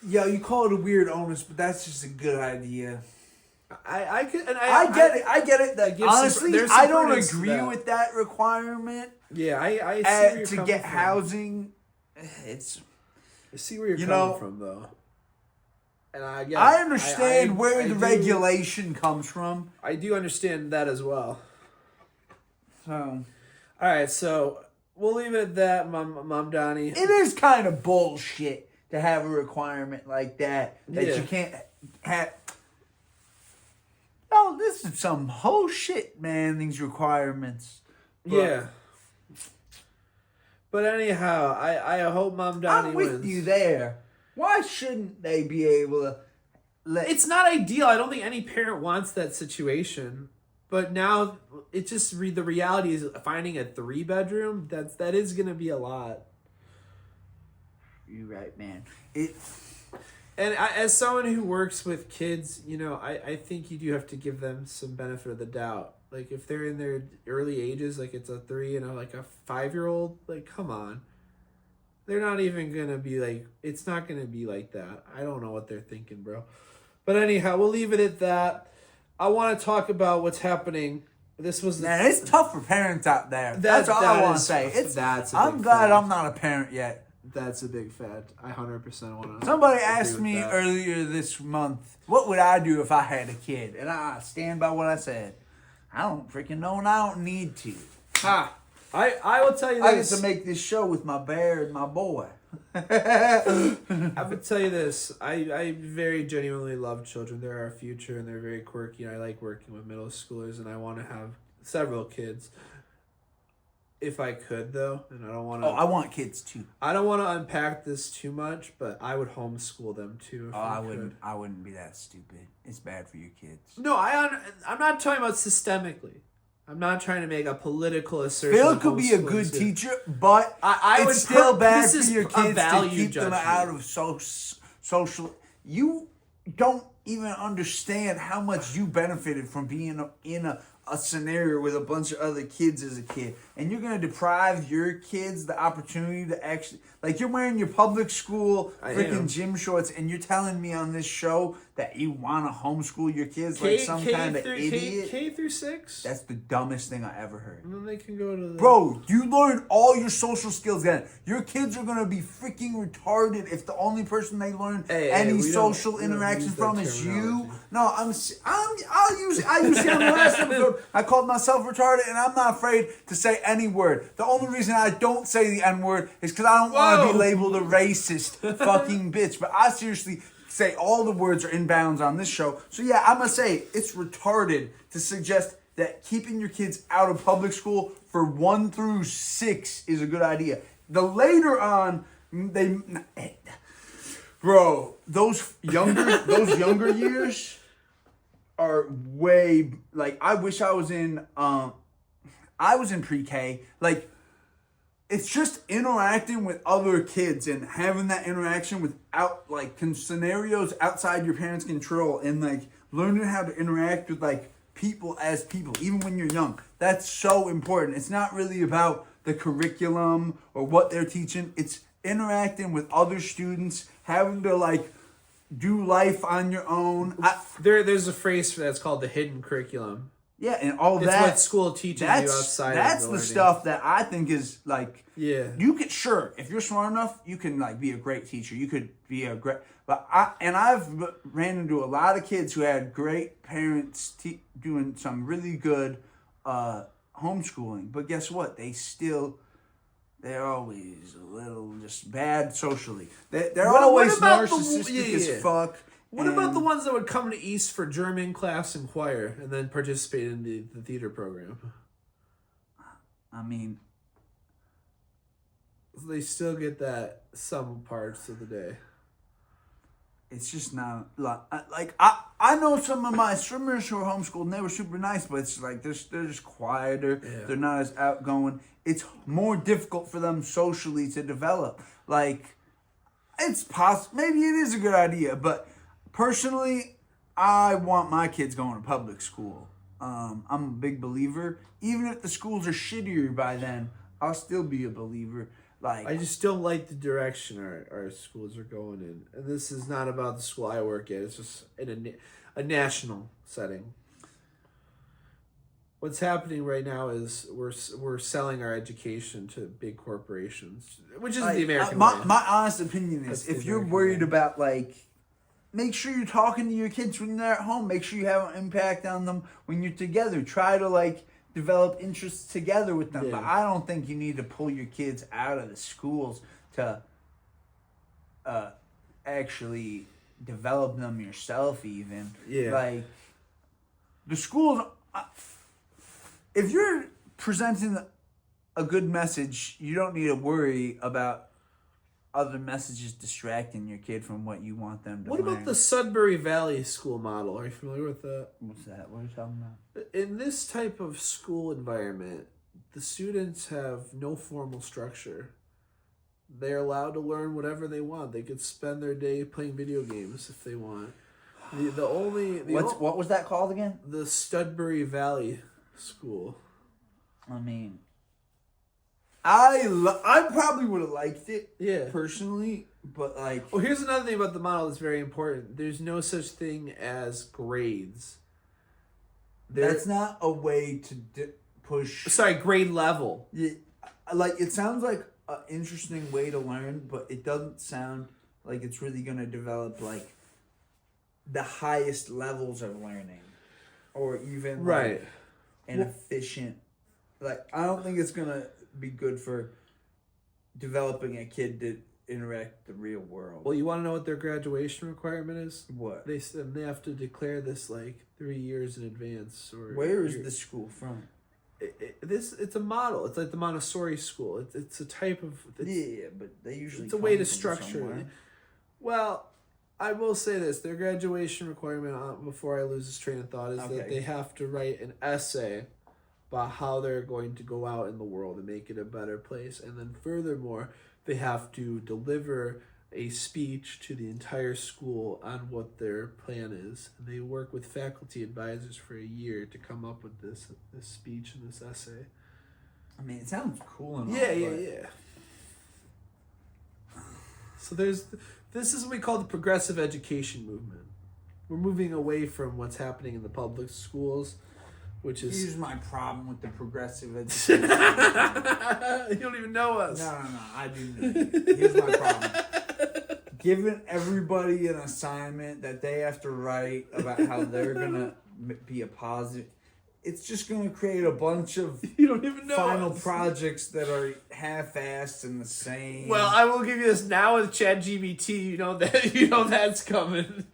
Yeah, you call it a weird onus, but that's just a good idea. I get it. I get it. That honestly, I don't agree with that requirement. Yeah, I see where you're to coming get from. housing. I see where you're coming from, though. And I understand where the regulation comes from. I do understand that as well. So, all right, so we'll leave it at that, Mom Donnie. It is kind of bullshit to have a requirement like that you can't have. Oh, this is some whole shit, man. These requirements. But anyhow, I hope Mom Donnie wins. I'm with you there. Why shouldn't they be able to It's not ideal. I don't think any parent wants that situation. But now, it's just the reality is finding a 3-bedroom, that is going to be a lot. You're right, man. And as someone who works with kids, I think you do have to give them some benefit of the doubt. Like, if they're in their early ages, like it's a 3 and a 5-year-old, like, come on. They're not even going to be like, it's not going to be like that. I don't know what they're thinking, bro. But anyhow, we'll leave it at that. I want to talk about what's happening. This was Man, it's tough for parents out there. That's all I want to say. I'm glad I'm not a parent yet. That's a big fact. I 100% want to. Somebody asked me earlier this month, what would I do if I had a kid? And I stand by what I said. I don't freaking know, and I don't need to. I will tell you this. I get to make this show with my bear and my boy. I would tell you this. I very genuinely love children. They're our future, and they're very quirky. I like working with middle schoolers, and I want to have several kids. If I could, though, and I don't want to... I want kids, too. I don't want to unpack this too much, but I would homeschool them, too. I wouldn't be that stupid. It's bad for your kids. No, I'm not talking about systemically. I'm not trying to make a political assertion. Phil could be a good teacher, but it's still bad for your kids to keep them out of social... You don't even understand how much you benefited from being in a scenario with a bunch of other kids as a kid, and you're going to deprive your kids the opportunity to actually, like, you're wearing your public school freaking gym shorts, and you're telling me on this show that you want to homeschool your kids like some kind of idiot. K through 6? That's the dumbest thing I ever heard. And then they can go to the... Bro, you learn all your social skills then. Your kids are going to be freaking retarded if the only person they learn any social interaction from is you. No, I use it in the last episode. I called myself retarded, and I'm not afraid to say any word. The only reason I don't say the N-word is because I don't want to be labeled a racist fucking bitch. But I seriously say all the words are in bounds on this show. So yeah, I'm going to say it's retarded to suggest that keeping your kids out of public school for 1 through 6 is a good idea. The later on, those younger years are way, like, I wish I was in pre-K. Like, it's just interacting with other kids and having that interaction without, like, scenarios outside your parents' control, and, like, learning how to interact with, like, people as people, even when you're young. That's so important. It's not really about the curriculum or what they're teaching. It's interacting with other students, having to, like, do life on your own. There's a phrase for that. It's called the hidden curriculum. Yeah, and all it's that. It's what school teaches you outside That's of the stuff that I think is, like... Yeah. You could, sure, if you're smart enough, you can, like, be a great teacher. You could be a great... I've ran into a lot of kids who had great parents doing some really good homeschooling. But guess what? They're always a little just bad socially. They're always narcissistic as fuck. What about the ones that would come to East for German class and choir and then participate in the theater program? I mean... They still get that some parts of the day. It's just not... Like, I know some of my swimmers who are homeschooled and they were super nice, but it's like they're just quieter. Yeah. They're not as outgoing. It's more difficult for them socially to develop. Like, it's possible... Maybe it is a good idea, but... Personally, I want my kids going to public school. I'm a big believer. Even if the schools are shittier by then, I'll still be a believer. Like, I just don't like the direction our schools are going in. And this is not about the school I work at. It's just in a national setting. What's happening right now is we're selling our education to big corporations, which is the American way. My honest opinion is, if you're worried about, like... Make sure you're talking to your kids when they're at home. Make sure you have an impact on them when you're together. Try to, like, develop interests together with them. Yeah. But I don't think you need to pull your kids out of the schools to actually develop them yourself even. Yeah. Like, the schools... If you're presenting a good message, you don't need to worry about other messages distracting your kid from what you want them to learn. What about the Sudbury Valley school model? Are you familiar with that? What's that? What are you talking about? In this type of school environment, the students have no formal structure. They're allowed to learn whatever they want. They could spend their day playing video games if they want. What was that called again? The Sudbury Valley School. I mean... I probably would have liked it, personally, but, like... Well, here's another thing about the model that's very important. There's no such thing as grades. That's not a way to push... Sorry, grade level. Yeah, like, it sounds like an interesting way to learn, but it doesn't sound like it's really going to develop, like, the highest levels of learning. Or even, like, an efficient... Like, I don't think it's going to be good for developing a kid to interact with the real world. Well, you want to know what their graduation requirement is? What? They have to declare this, like, 3 years in advance. Or where is the school from? It's a model. It's like the Montessori school. It's a type of... Yeah, but they usually... It's a way to structure it. Well, I will say this. Their graduation requirement, before I lose this train of thought, is that they have to write an essay about how they're going to go out in the world and make it a better place. And then furthermore, they have to deliver a speech to the entire school on what their plan is. And they work with faculty advisors for a year to come up with this speech and this essay. I mean, it sounds cool and all. Yeah. So this is what we call the progressive education movement. We're moving away from what's happening in the public schools, which is... Here's my problem with the progressive education. You don't even know us. No, I do know you. Here's my problem. Giving everybody an assignment that they have to write about how they're going to be a positive... It's just going to create a bunch of you don't even know final projects that are half-assed and the same. Well, I will give you this now with ChatGPT. You know that's coming.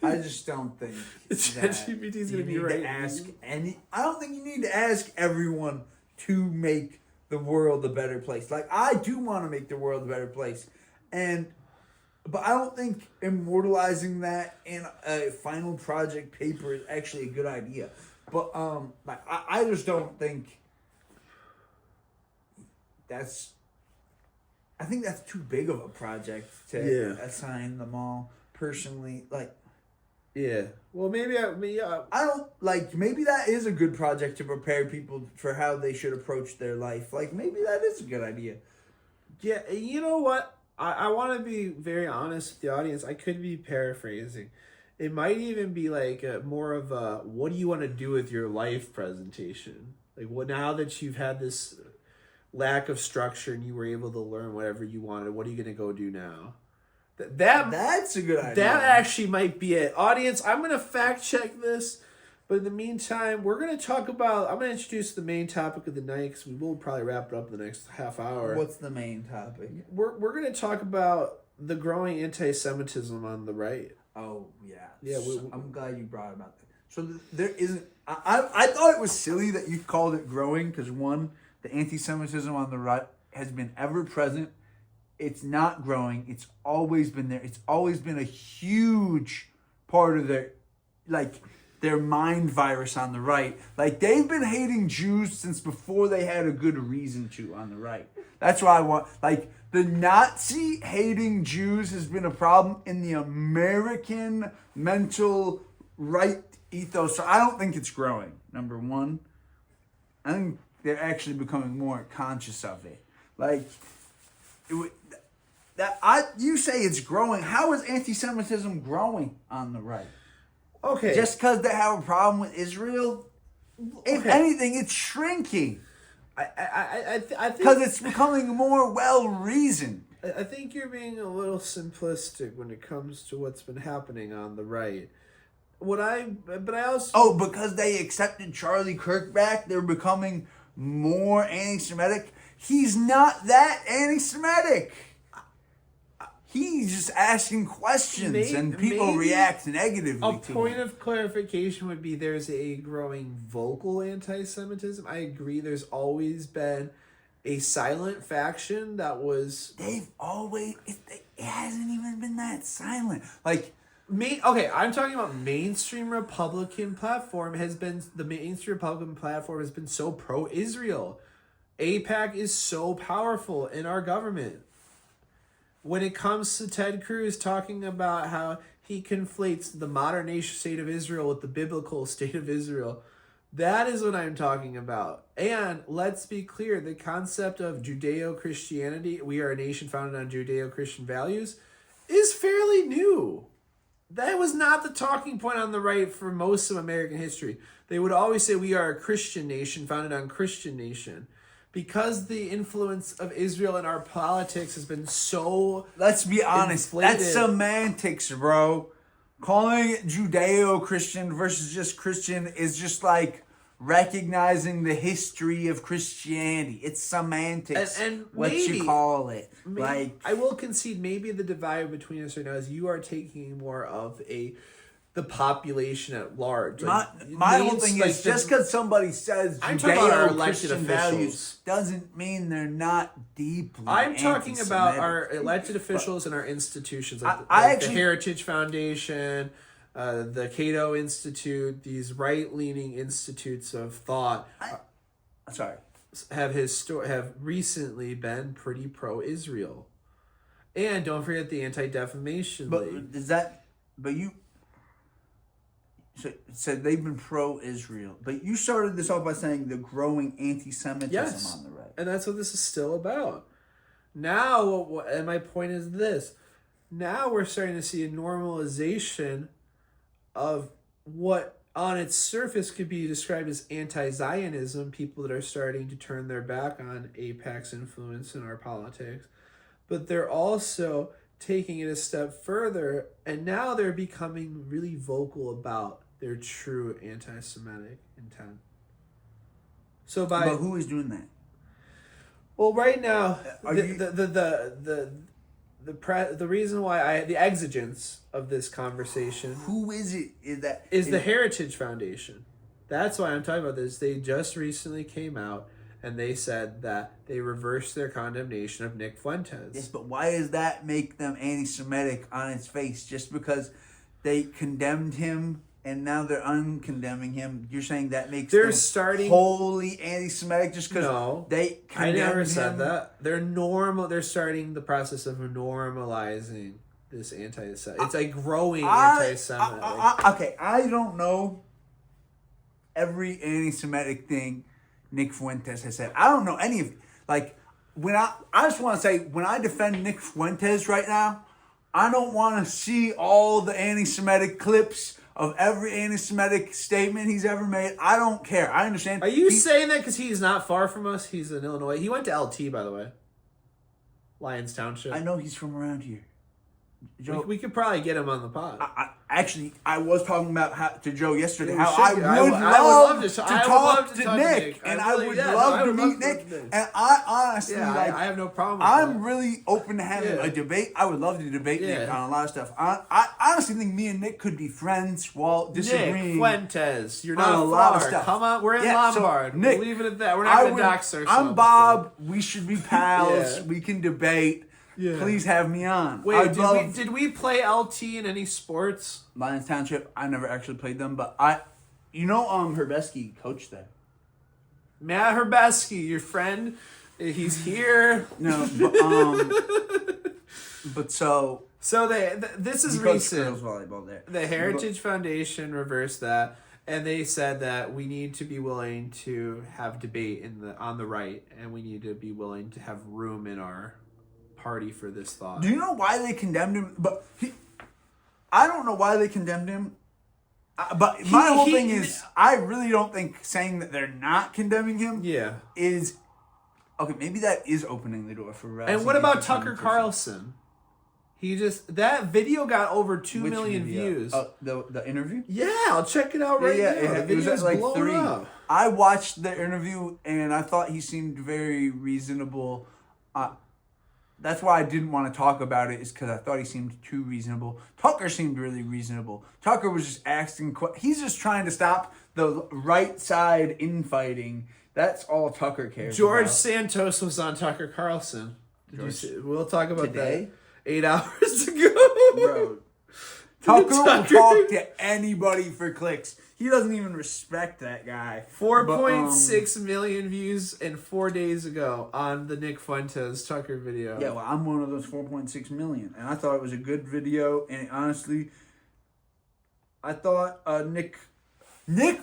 I just don't think ChatGPT is going to be right. I don't think you need to ask everyone to make the world a better place. Like, I do want to make the world a better place, but I don't think immortalizing that in a final project paper is actually a good idea. But I just don't think I think that's too big of a project to assign them all personally. Like, yeah. Well, maybe I don't like. Maybe that is a good project to prepare people for how they should approach their life. Like, maybe that is a good idea. Yeah, you know what? I want to be very honest with the audience. I could be paraphrasing. It might even be like more of a what do you want to do with your life presentation. Like, now that you've had this lack of structure and you were able to learn whatever you wanted, what are you going to go do now? That's a good idea. That actually might be it. Audience, I'm going to fact check this. But in the meantime, we're going to talk about... I'm going to introduce the main topic of the night because we will probably wrap it up in the next half hour. What's the main topic? We're going to talk about the growing anti-Semitism on the right. Oh, yeah. Yeah, I'm glad you brought about that. So there isn't... I thought it was silly that you called it growing because, one, the anti-Semitism on the right has been ever present. It's not growing. It's always been there. It's always been a huge part of their mind virus on the right. Like, they've been hating Jews since before they had a good reason to on the right. That's why I want, like, the Nazi hating Jews has been a problem in the American mental right ethos. So I don't think it's growing, number one. I think they're actually becoming more conscious of it. Like, you say it's growing. How is anti-Semitism growing on the right? Okay. Just because they have a problem with Israel? If anything, it's shrinking. I think... Because it's becoming more well-reasoned. I think you're being a little simplistic when it comes to what's been happening on the right. But I also... Oh, because they accepted Charlie Kirk back, they're becoming more anti-Semitic? He's not that anti-Semitic. He's just asking questions and people react negatively to him. A point of clarification would be there's a growing vocal anti-Semitism. I agree there's always been a silent faction that was... It hasn't even been that silent. Like... I'm talking about mainstream Republican platform the mainstream Republican platform has been so pro-Israel. AIPAC is so powerful in our government. When it comes to Ted Cruz talking about how he conflates the modern nation state of Israel with the biblical state of Israel, that is what I'm talking about. And let's be clear, the concept of Judeo-Christianity, we are a nation founded on Judeo-Christian values, is fairly new. That was not the talking point on the right for most of American history. They would always say we are a Christian nation founded on Christian nation. Because the influence of Israel in our politics has been so... Let's be honest. Inflated. That's semantics, bro. Calling it Judeo-Christian versus just Christian is just like recognizing the history of Christianity. It's semantics. And what you call it. I will concede maybe the divide between us right now is you are taking more of the population at large. My whole thing is just because somebody says Judeo-Christian values doesn't mean they're not deeply I'm talking about our elected officials and our institutions, like the Heritage Foundation, the Cato Institute, these right-leaning institutes of thought. Have recently been pretty pro-Israel, and don't forget the Anti-Defamation League. So they've been pro-Israel. But you started this off by saying the growing anti-Semitism on the right. And that's what this is still about. Now, and my point is this. Now we're starting to see a normalization of what on its surface could be described as anti-Zionism, people that are starting to turn their back on AIPAC's influence in our politics. But they're also taking it a step further, and now they're becoming really vocal about their true anti-Semitic intent. But who is doing that? Well, right now, the reason why the exigence of this conversation Who is it? is the Heritage Foundation. That's why I'm talking about this. They just recently came out and they said that they reversed their condemnation of Nick Fuentes. Yes, but why does that make them anti-Semitic on its face? Just because they condemned him and now they're uncondemning him, you're saying that makes them wholly anti-Semitic just because they condemned him? I never said that. They're starting the process of normalizing this anti-Semitic. It's like growing anti-Semitic. Okay, I don't know every anti-Semitic thing Nick Fuentes has said. I don't know any of it. Like, I just want to say, when I defend Nick Fuentes right now, I don't want to see all the anti-Semitic clips of every anti-Semitic statement he's ever made. I don't care. I understand. Are you saying that because he's not far from us? He's in Illinois. He went to LT, by the way. Lyons Township. I know he's from around here. Joe, we could probably get him on the pod. I was talking about to Joe yesterday Yeah, how I would love to talk to Nick, and I would love to meet Nick. And I honestly, I have no problem with I'm that. really open to having a debate. I would love to debate Nick on a lot of stuff. I honestly think me and Nick could be friends while disagreeing. Nick Fuentes, you're not on a lot of stuff. Come on, we're in Lombard. So, Nick, we'll leave it at that. We're not going to dox ourselves. I'm Bob. We should be pals. We can debate. Yeah. Please have me on. Wait, did we play LT in any sports? Lyons Township, I never actually played them, but Herbeski coached there. Matt Herbeski, your friend, he's here. No, but this is recent. Girls volleyball there. The Heritage Foundation reversed that, and they said that we need to be willing to have debate on the right, and we need to be willing to have room in our party for this thought. Do you know why they condemned him? But I don't know why they condemned him. But my whole thing is, I really don't think saying that they're not condemning him is okay. Maybe that is opening the door for. And what about Tucker Carlson? That video got over 2 million views. The interview? Yeah, I'll check it out right now. It was at like 3. Up. I watched the interview and I thought he seemed very reasonable. That's why I didn't want to talk about it, is because I thought he seemed too reasonable. Tucker seemed really reasonable. Tucker was just asking he's just trying to stop the right side infighting. That's all Tucker cares George about. Santos was on Tucker Carlson. Did you see? We'll talk about today? That 8 hours ago. Bro, Tucker will talk to anybody for clicks. He doesn't even respect that guy. 4.6 million views in 4 days ago on the Nick Fuentes Tucker video. Yeah, well, I'm one of those 4.6 million. And I thought it was a good video. And honestly, I thought Nick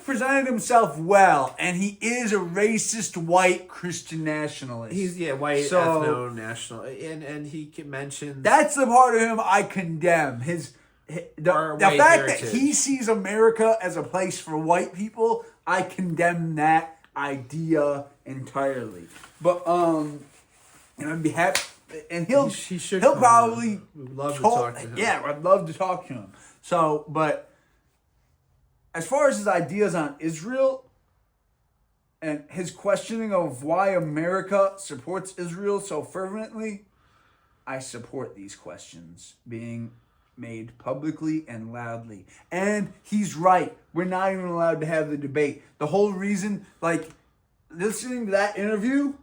presented himself well. And he is a racist white Christian nationalist. He's, white ethno-national. And he mentioned... That's the part of him I condemn. The fact that he sees America as a place for white people, I condemn that idea entirely. But and I'd be happy, and he'll probably love to talk to him. Yeah, I'd love to talk to him. So, but as far as his ideas on Israel and his questioning of why America supports Israel so fervently, I support these questions being made publicly and loudly. And he's right. We're not even allowed to have the debate. The whole reason, listening to that interview,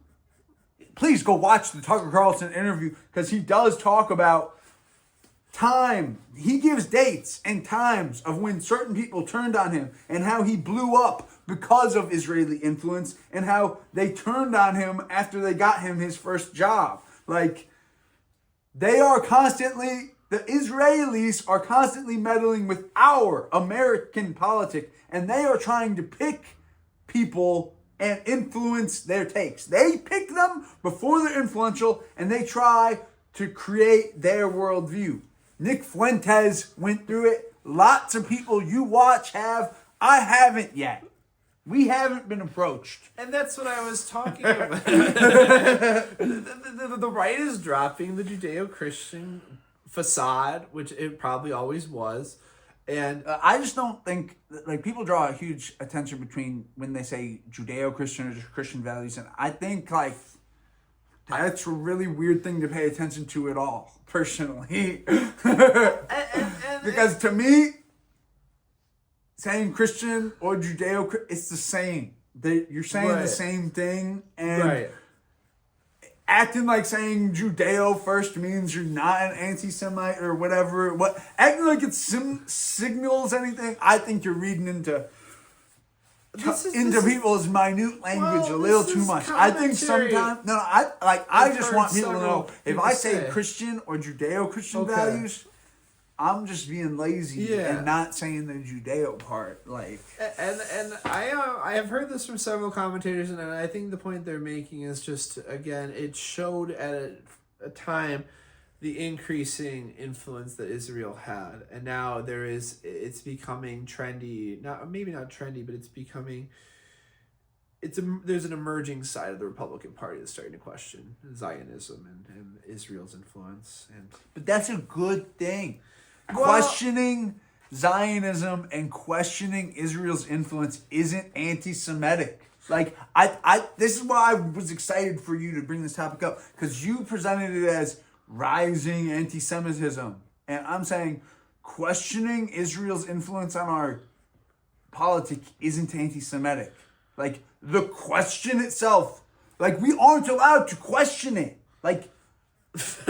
please go watch the Tucker Carlson interview, because he does talk about time. He gives dates and times of when certain people turned on him and how he blew up because of Israeli influence and how they turned on him after they got him his first job. The Israelis are constantly meddling with our American politics, and they are trying to pick people and influence their takes. They pick them before they're influential, and they try to create their worldview. Nick Fuentes went through it. Lots of people you watch have. I haven't yet. We haven't been approached. And that's what I was talking about. The right is dropping the Judeo-Christian facade, which it probably always was. And I just don't think, people draw a huge attention between when they say Judeo-Christian or just Christian values. And I think, That's a really weird thing to pay attention to at all, personally. Because to me, saying Christian or Judeo, it's the same. You're saying the same thing, and acting like saying Judeo first means you're not an anti-Semite or whatever. Acting like it signals anything, I think you're reading into people's minute language a little too much. I think sometimes I just want people to know if I say Christian or Judeo-Christian values, I'm just being lazy and not saying the Judeo part. Like, and I have heard this from several commentators, and I think the point they're making is just, again, it showed at a time the increasing influence that Israel had, and now it's becoming trendy. Maybe not trendy, but it's becoming. There's an emerging side of the Republican Party that's starting to question Zionism and Israel's influence, but that's a good thing. Questioning Zionism and questioning Israel's influence isn't anti-Semitic. Like, this is why I was excited for you to bring this topic up, because you presented it as rising anti-Semitism, and I'm saying questioning Israel's influence on our politics isn't anti-Semitic. Like, the question itself, like, we aren't allowed to question it. Like,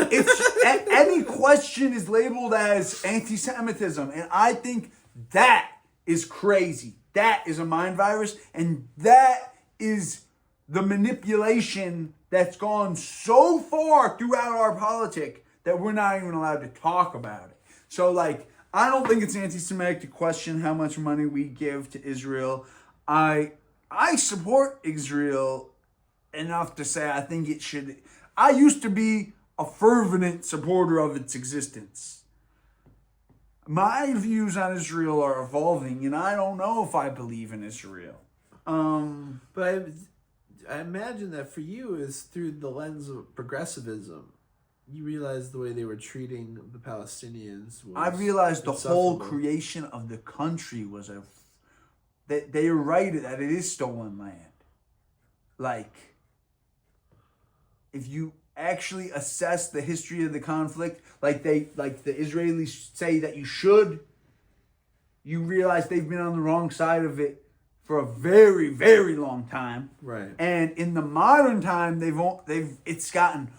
any question is labeled as anti-Semitism, and I think that is crazy. That is a mind virus, and that is the manipulation that's gone so far throughout our politics that we're not even allowed to talk about it. So, like, I don't think it's anti-Semitic to question how much money we give to Israel. I support Israel enough to say I think it should. I used to be a fervent supporter of its existence. My views on Israel are evolving, and I don't know if I believe in Israel. But I imagine that for you is through the lens of progressivism. You realize the way they were treating the Palestinians was I realized the whole creation of the country was that they are right that it is stolen land. Like, if you actually assess the history of the conflict, like the Israelis say that you should, you realize they've been on the wrong side of it for a very, very long time. Right. And in the modern time, it's gotten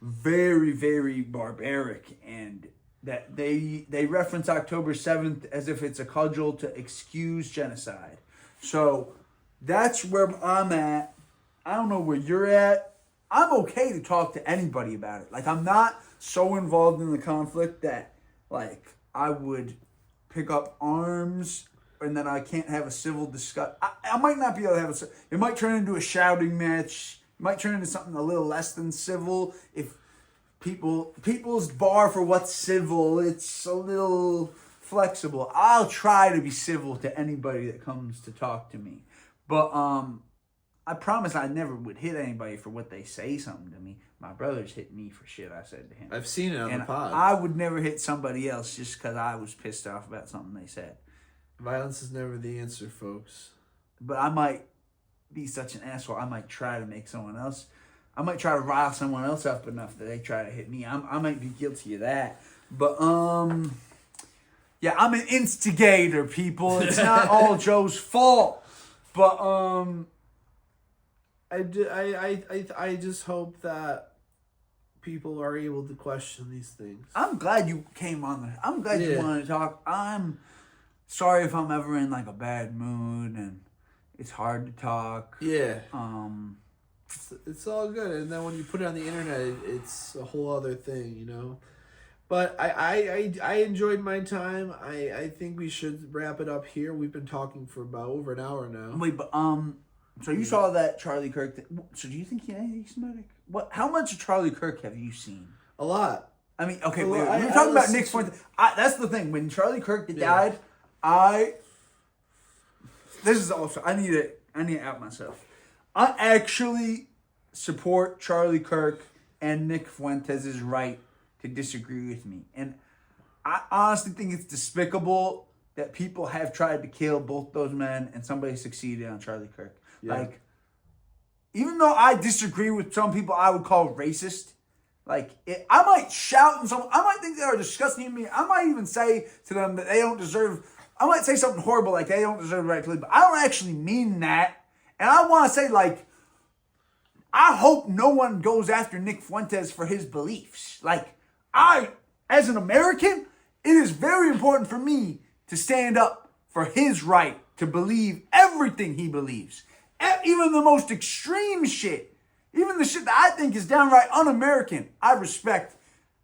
very, very barbaric, and that they reference October 7th as if it's a cudgel to excuse genocide. So that's where I'm at. I don't know where you're at. I'm okay to talk to anybody about it. Like, I'm not so involved in the conflict that, like, I would pick up arms and then I can't have a civil discussion. I might not be able to have it might turn into a shouting match. It might turn into something a little less than civil. If people's bar for what's civil, it's a little flexible. I'll try to be civil to anybody that comes to talk to me. But, I promise I never would hit anybody for what they say something to me. My brother's hit me for shit I said to him. I've seen it on the pod. I would never hit somebody else just because I was pissed off about something they said. Violence is never the answer, folks. But I might be such an asshole. I might try to rile someone else up enough that they try to hit me. I might be guilty of that. But, yeah, I'm an instigator, people. It's not all Joe's fault. But, I just hope that people are able to question these things. I'm glad you came on. I'm glad you wanted to talk. I'm sorry if I'm ever in, like, a bad mood and it's hard to talk. Yeah. It's all good. And then when you put it on the internet, it's a whole other thing, you know? But I enjoyed my time. I think we should wrap it up here. We've been talking for about over an hour now. Wait, but, so you saw that Charlie Kirk thing. So do you think he's anti-Semitic? How much of Charlie Kirk have you seen? A lot. I mean, okay, wait. We're talking about Nick's point. That's the thing. When Charlie Kirk died, this is also, I need to out myself. I actually support Charlie Kirk and Nick Fuentes' right to disagree with me. And I honestly think it's despicable that people have tried to kill both those men and somebody succeeded on Charlie Kirk. Yeah. Like, even though I disagree with some people I would call racist, like, I might shout and I might think they are disgusting to me. I might even say to them that they don't deserve, I might say something horrible like they don't deserve the right to live, but I don't actually mean that. And I want to say, like, I hope no one goes after Nick Fuentes for his beliefs. Like, as an American, it is very important for me to stand up for his right to believe everything he believes. Even the most extreme shit. Even the shit that I think is downright un-American. I respect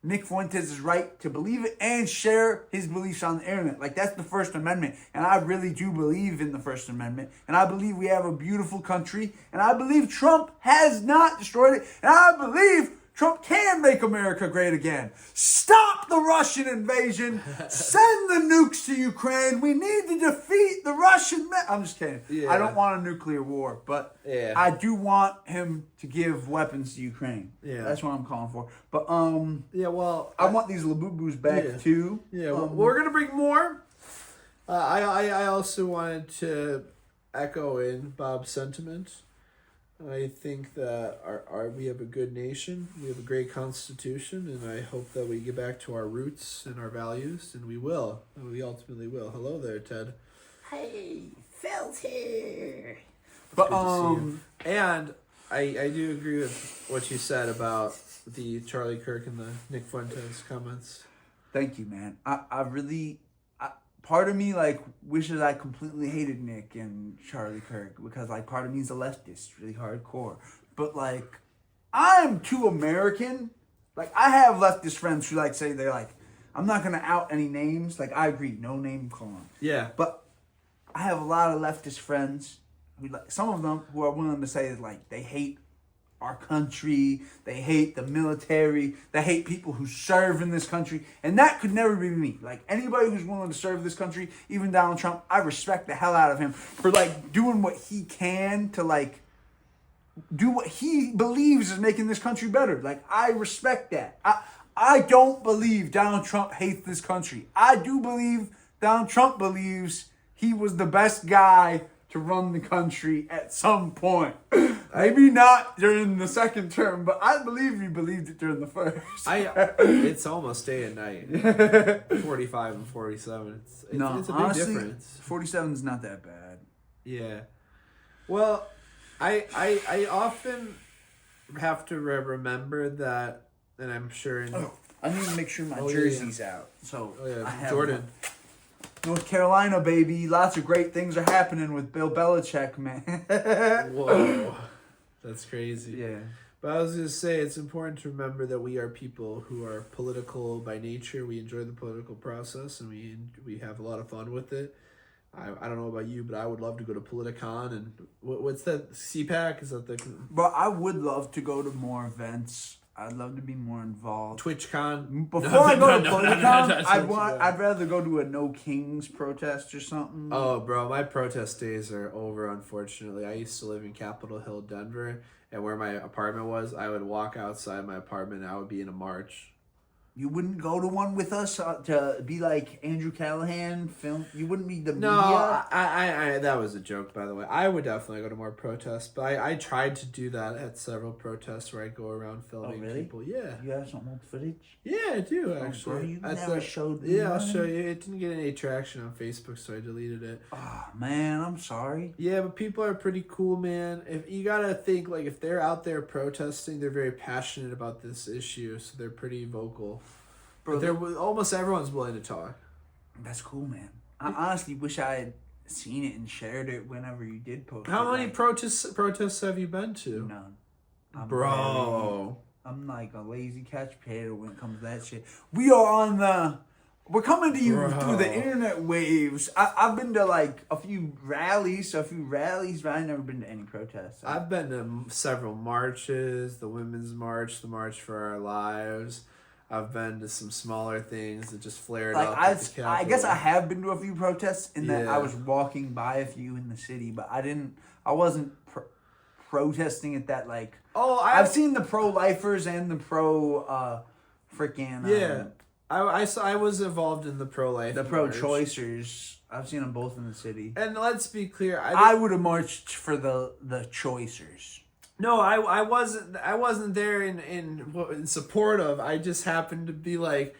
Nick Fuentes' right to believe it and share his beliefs on the internet. Like, that's the First Amendment. And I really do believe in the First Amendment. And I believe we have a beautiful country. And I believe Trump has not destroyed it. And I believe Trump can make America great again. Stop the Russian invasion. Send the nukes to Ukraine. We need to defeat the Russian I'm just kidding. Yeah. I don't want a nuclear war, but I do want him to give weapons to Ukraine. Yeah. That's what I'm calling for. But I want these Labubus back too. Yeah, well, we're gonna bring more. I also wanted to echo in Bob's sentiment. I think that we have a good nation, we have a great constitution, and I hope that we get back to our roots and our values, and we will. And we ultimately will. Hello there, Ted. Hey, Phil's here. But and I do agree with what you said about the Charlie Kirk and the Nick Fuentes comments. Thank you, man. I really... part of me, like, wishes I completely hated Nick and Charlie Kirk because, like, part of me is a leftist, really hardcore. But, like, I'm too American. Like, I have leftist friends who, like, say they're, like, I'm not going to out any names. Like, I agree, no name calling. Yeah. But I have a lot of leftist friends who, like, some of them who are willing to say, like, they hate our country, they hate the military, they hate people who serve in this country, and that could never be me. Like, anybody who's willing to serve this country, even Donald Trump, I respect the hell out of him for, like, doing what he can to, like, do what he believes is making this country better. Like, I respect that. I don't believe Donald Trump hates this country. I do believe Donald Trump believes he was the best guy to run the country at some point. Maybe not during the second term, but I believe he believed it during the first. It's almost day and night. 45 and 47. It's a honestly, big difference. 47 is not that bad. Yeah. Well, I often have to remember that, and I'm sure... I need to make sure my jersey's out. So I have Jordan. North Carolina, baby. Lots of great things are happening with Bill Belichick, man. Whoa. That's crazy. Yeah. But I was going to say, it's important to remember that we are people who are political by nature. We enjoy the political process, and we have a lot of fun with it. I don't know about you, but I would love to go to Politicon. And what's that? CPAC? Is that the... Bro, I would love to go to more events. I'd love to be more involved. TwitchCon. Before I go to Politicon, I'd rather go to a No Kings protest or something. Oh, bro, my protest days are over, unfortunately. I used to live in Capitol Hill, Denver, and where my apartment was, I would walk outside my apartment and I would be in a march. You wouldn't go to one with us to be like Andrew Callahan film? You wouldn't be the media? No, I that was a joke, by the way. I would definitely go to more protests, but I tried to do that at several protests where I go around filming people. Yeah. You have some old footage? Yeah, I do, actually. Bro, you never showed me. Yeah, I'll show you. It didn't get any traction on Facebook, so I deleted it. Oh, man, I'm sorry. Yeah, but people are pretty cool, man. If you gotta think, like, if they're out there protesting, they're very passionate about this issue, so they're pretty vocal. Bro, almost everyone's willing to talk. That's cool, man. I honestly wish I had seen it and shared it whenever you did post it. How many protests have you been to? None. Bro. I'm like a lazy couch potato when it comes to that shit. We're coming to you through the internet waves. I've been to like a few rallies, but I've never been to any protests. I've been to several marches, the Women's March, the March for Our Lives. I've been to some smaller things that just flared up. I guess I have been to a few protests in that I was walking by a few in the city, but I wasn't protesting at that like. Oh, I've seen the pro-lifers and the freaking. Yeah, I was involved in the pro-life. The pro-choicers. I've seen them both in the city. And let's be clear, I would have marched for the choicers. No, I wasn't there in support of. I just happened to be like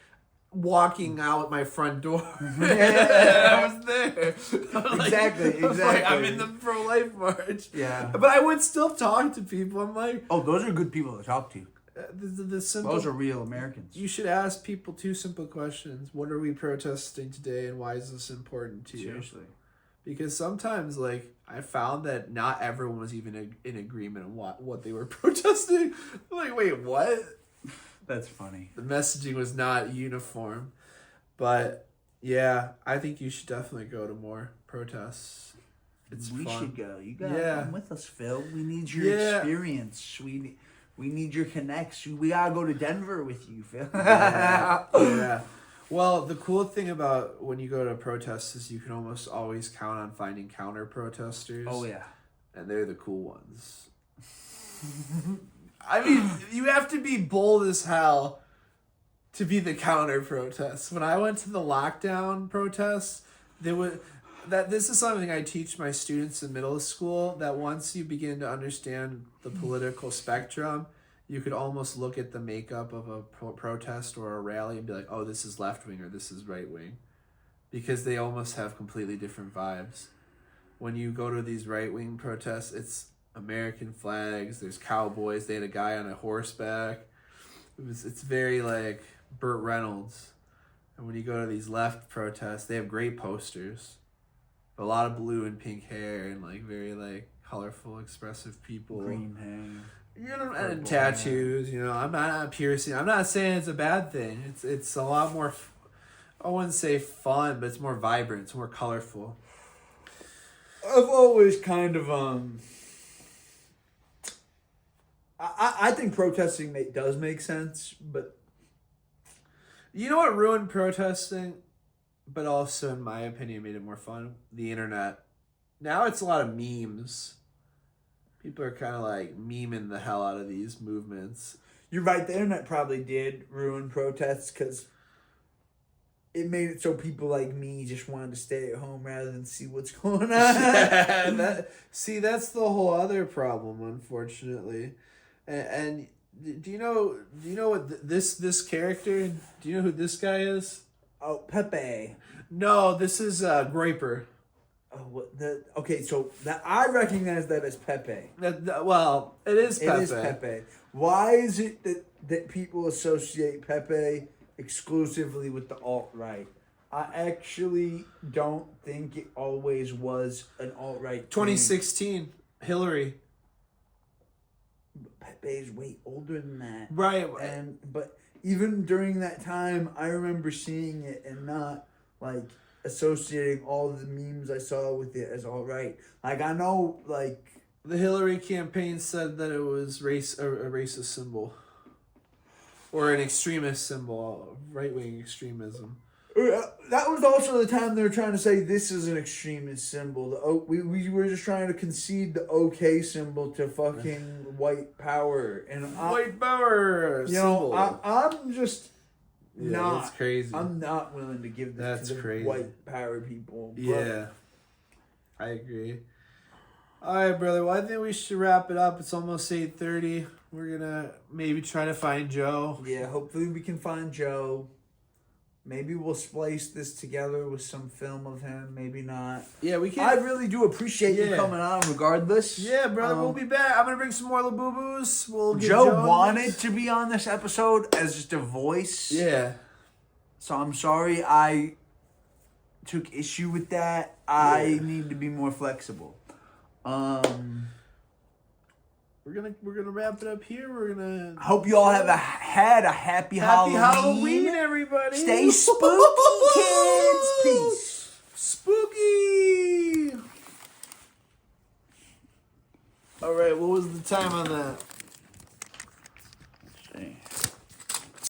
walking out my front door. I was there. Exactly. Like, I'm in the pro-life march. Yeah. But I would still talk to people. I'm like, Oh, those are good people to talk to. the simple. Those are real Americans. You should ask people two simple questions. What are we protesting today, and why is this important to you? Seriously. Because sometimes, like, I found that not everyone was even in agreement on what they were protesting. I'm like, wait, what? That's funny. The messaging was not uniform. But, yeah, I think you should definitely go to more protests. It's We fun. should go. You gotta come with us, Phil. We need your experience. We need your connects. We gotta go to Denver with you, Phil. Yeah. Well, the cool thing about when you go to protests is you can almost always count on finding counter protesters. Oh, yeah. And they're the cool ones. I mean, you have to be bold as hell to be the counter protests. When I went to the lockdown protests, this is something I teach my students in middle school, that once you begin to understand the political spectrum, you could almost look at the makeup of a protest or a rally and be like, oh, this is left-wing or this is right-wing. Because they almost have completely different vibes. When you go to these right-wing protests, it's American flags, there's cowboys, they had a guy on a horseback. It's very like Burt Reynolds. And when you go to these left protests, they have great posters. A lot of blue and pink hair and like very like colorful, expressive people. Green hair. You know, and tattoos. You know, I'm not piercing. I'm not saying it's a bad thing. It's a lot more. I wouldn't say fun, but it's more vibrant. It's more colorful. I've always kind of I think protesting does make sense, but you know what ruined protesting, but also in my opinion made it more fun? The internet. Now it's a lot of memes. People are kind of like memeing the hell out of these movements. You're right. The internet probably did ruin protests because it made it so people like me just wanted to stay at home rather than see what's going on. Yeah, that's the whole other problem, unfortunately. And do you know what this character? Do you know who this guy is? Oh, Pepe. No, this is Groiper. Oh, okay, so I recognize that as Pepe. Well, it is Pepe. It is Pepe. Why is it that people associate Pepe exclusively with the alt-right? I actually don't think it always was an alt-right 2016, Hillary. Pepe's way older than that. Right. But even during that time, I remember seeing it and not, like, associating all the memes I saw with it as alt-right. Like, I know, like... The Hillary campaign said that it was a racist symbol. Or an extremist symbol, right-wing extremism. That was also the time they were trying to say this is an extremist symbol. We were just trying to concede the OK symbol to fucking white power. White power symbol. I'm just not... That's crazy. I'm not willing to give this to the white power people. Yeah. I agree. All right, brother. Well, I think we should wrap it up. It's almost 8:30. We're going to maybe try to find Joe. Yeah, hopefully we can find Joe. Maybe we'll splice this together with some film of him. Maybe not. Yeah, we can. I really do appreciate you coming on regardless. Yeah, brother. We'll be back. I'm going to bring some more Laboo-Boos. Joe wanted to be on this episode as just a voice. Yeah. So I'm sorry I took issue with that. I need to be more flexible. We're gonna wrap it up here. We're gonna hope you all have had a happy Halloween, everybody. Stay spooky, kids. Peace. Spooky. All right, what was the time on that?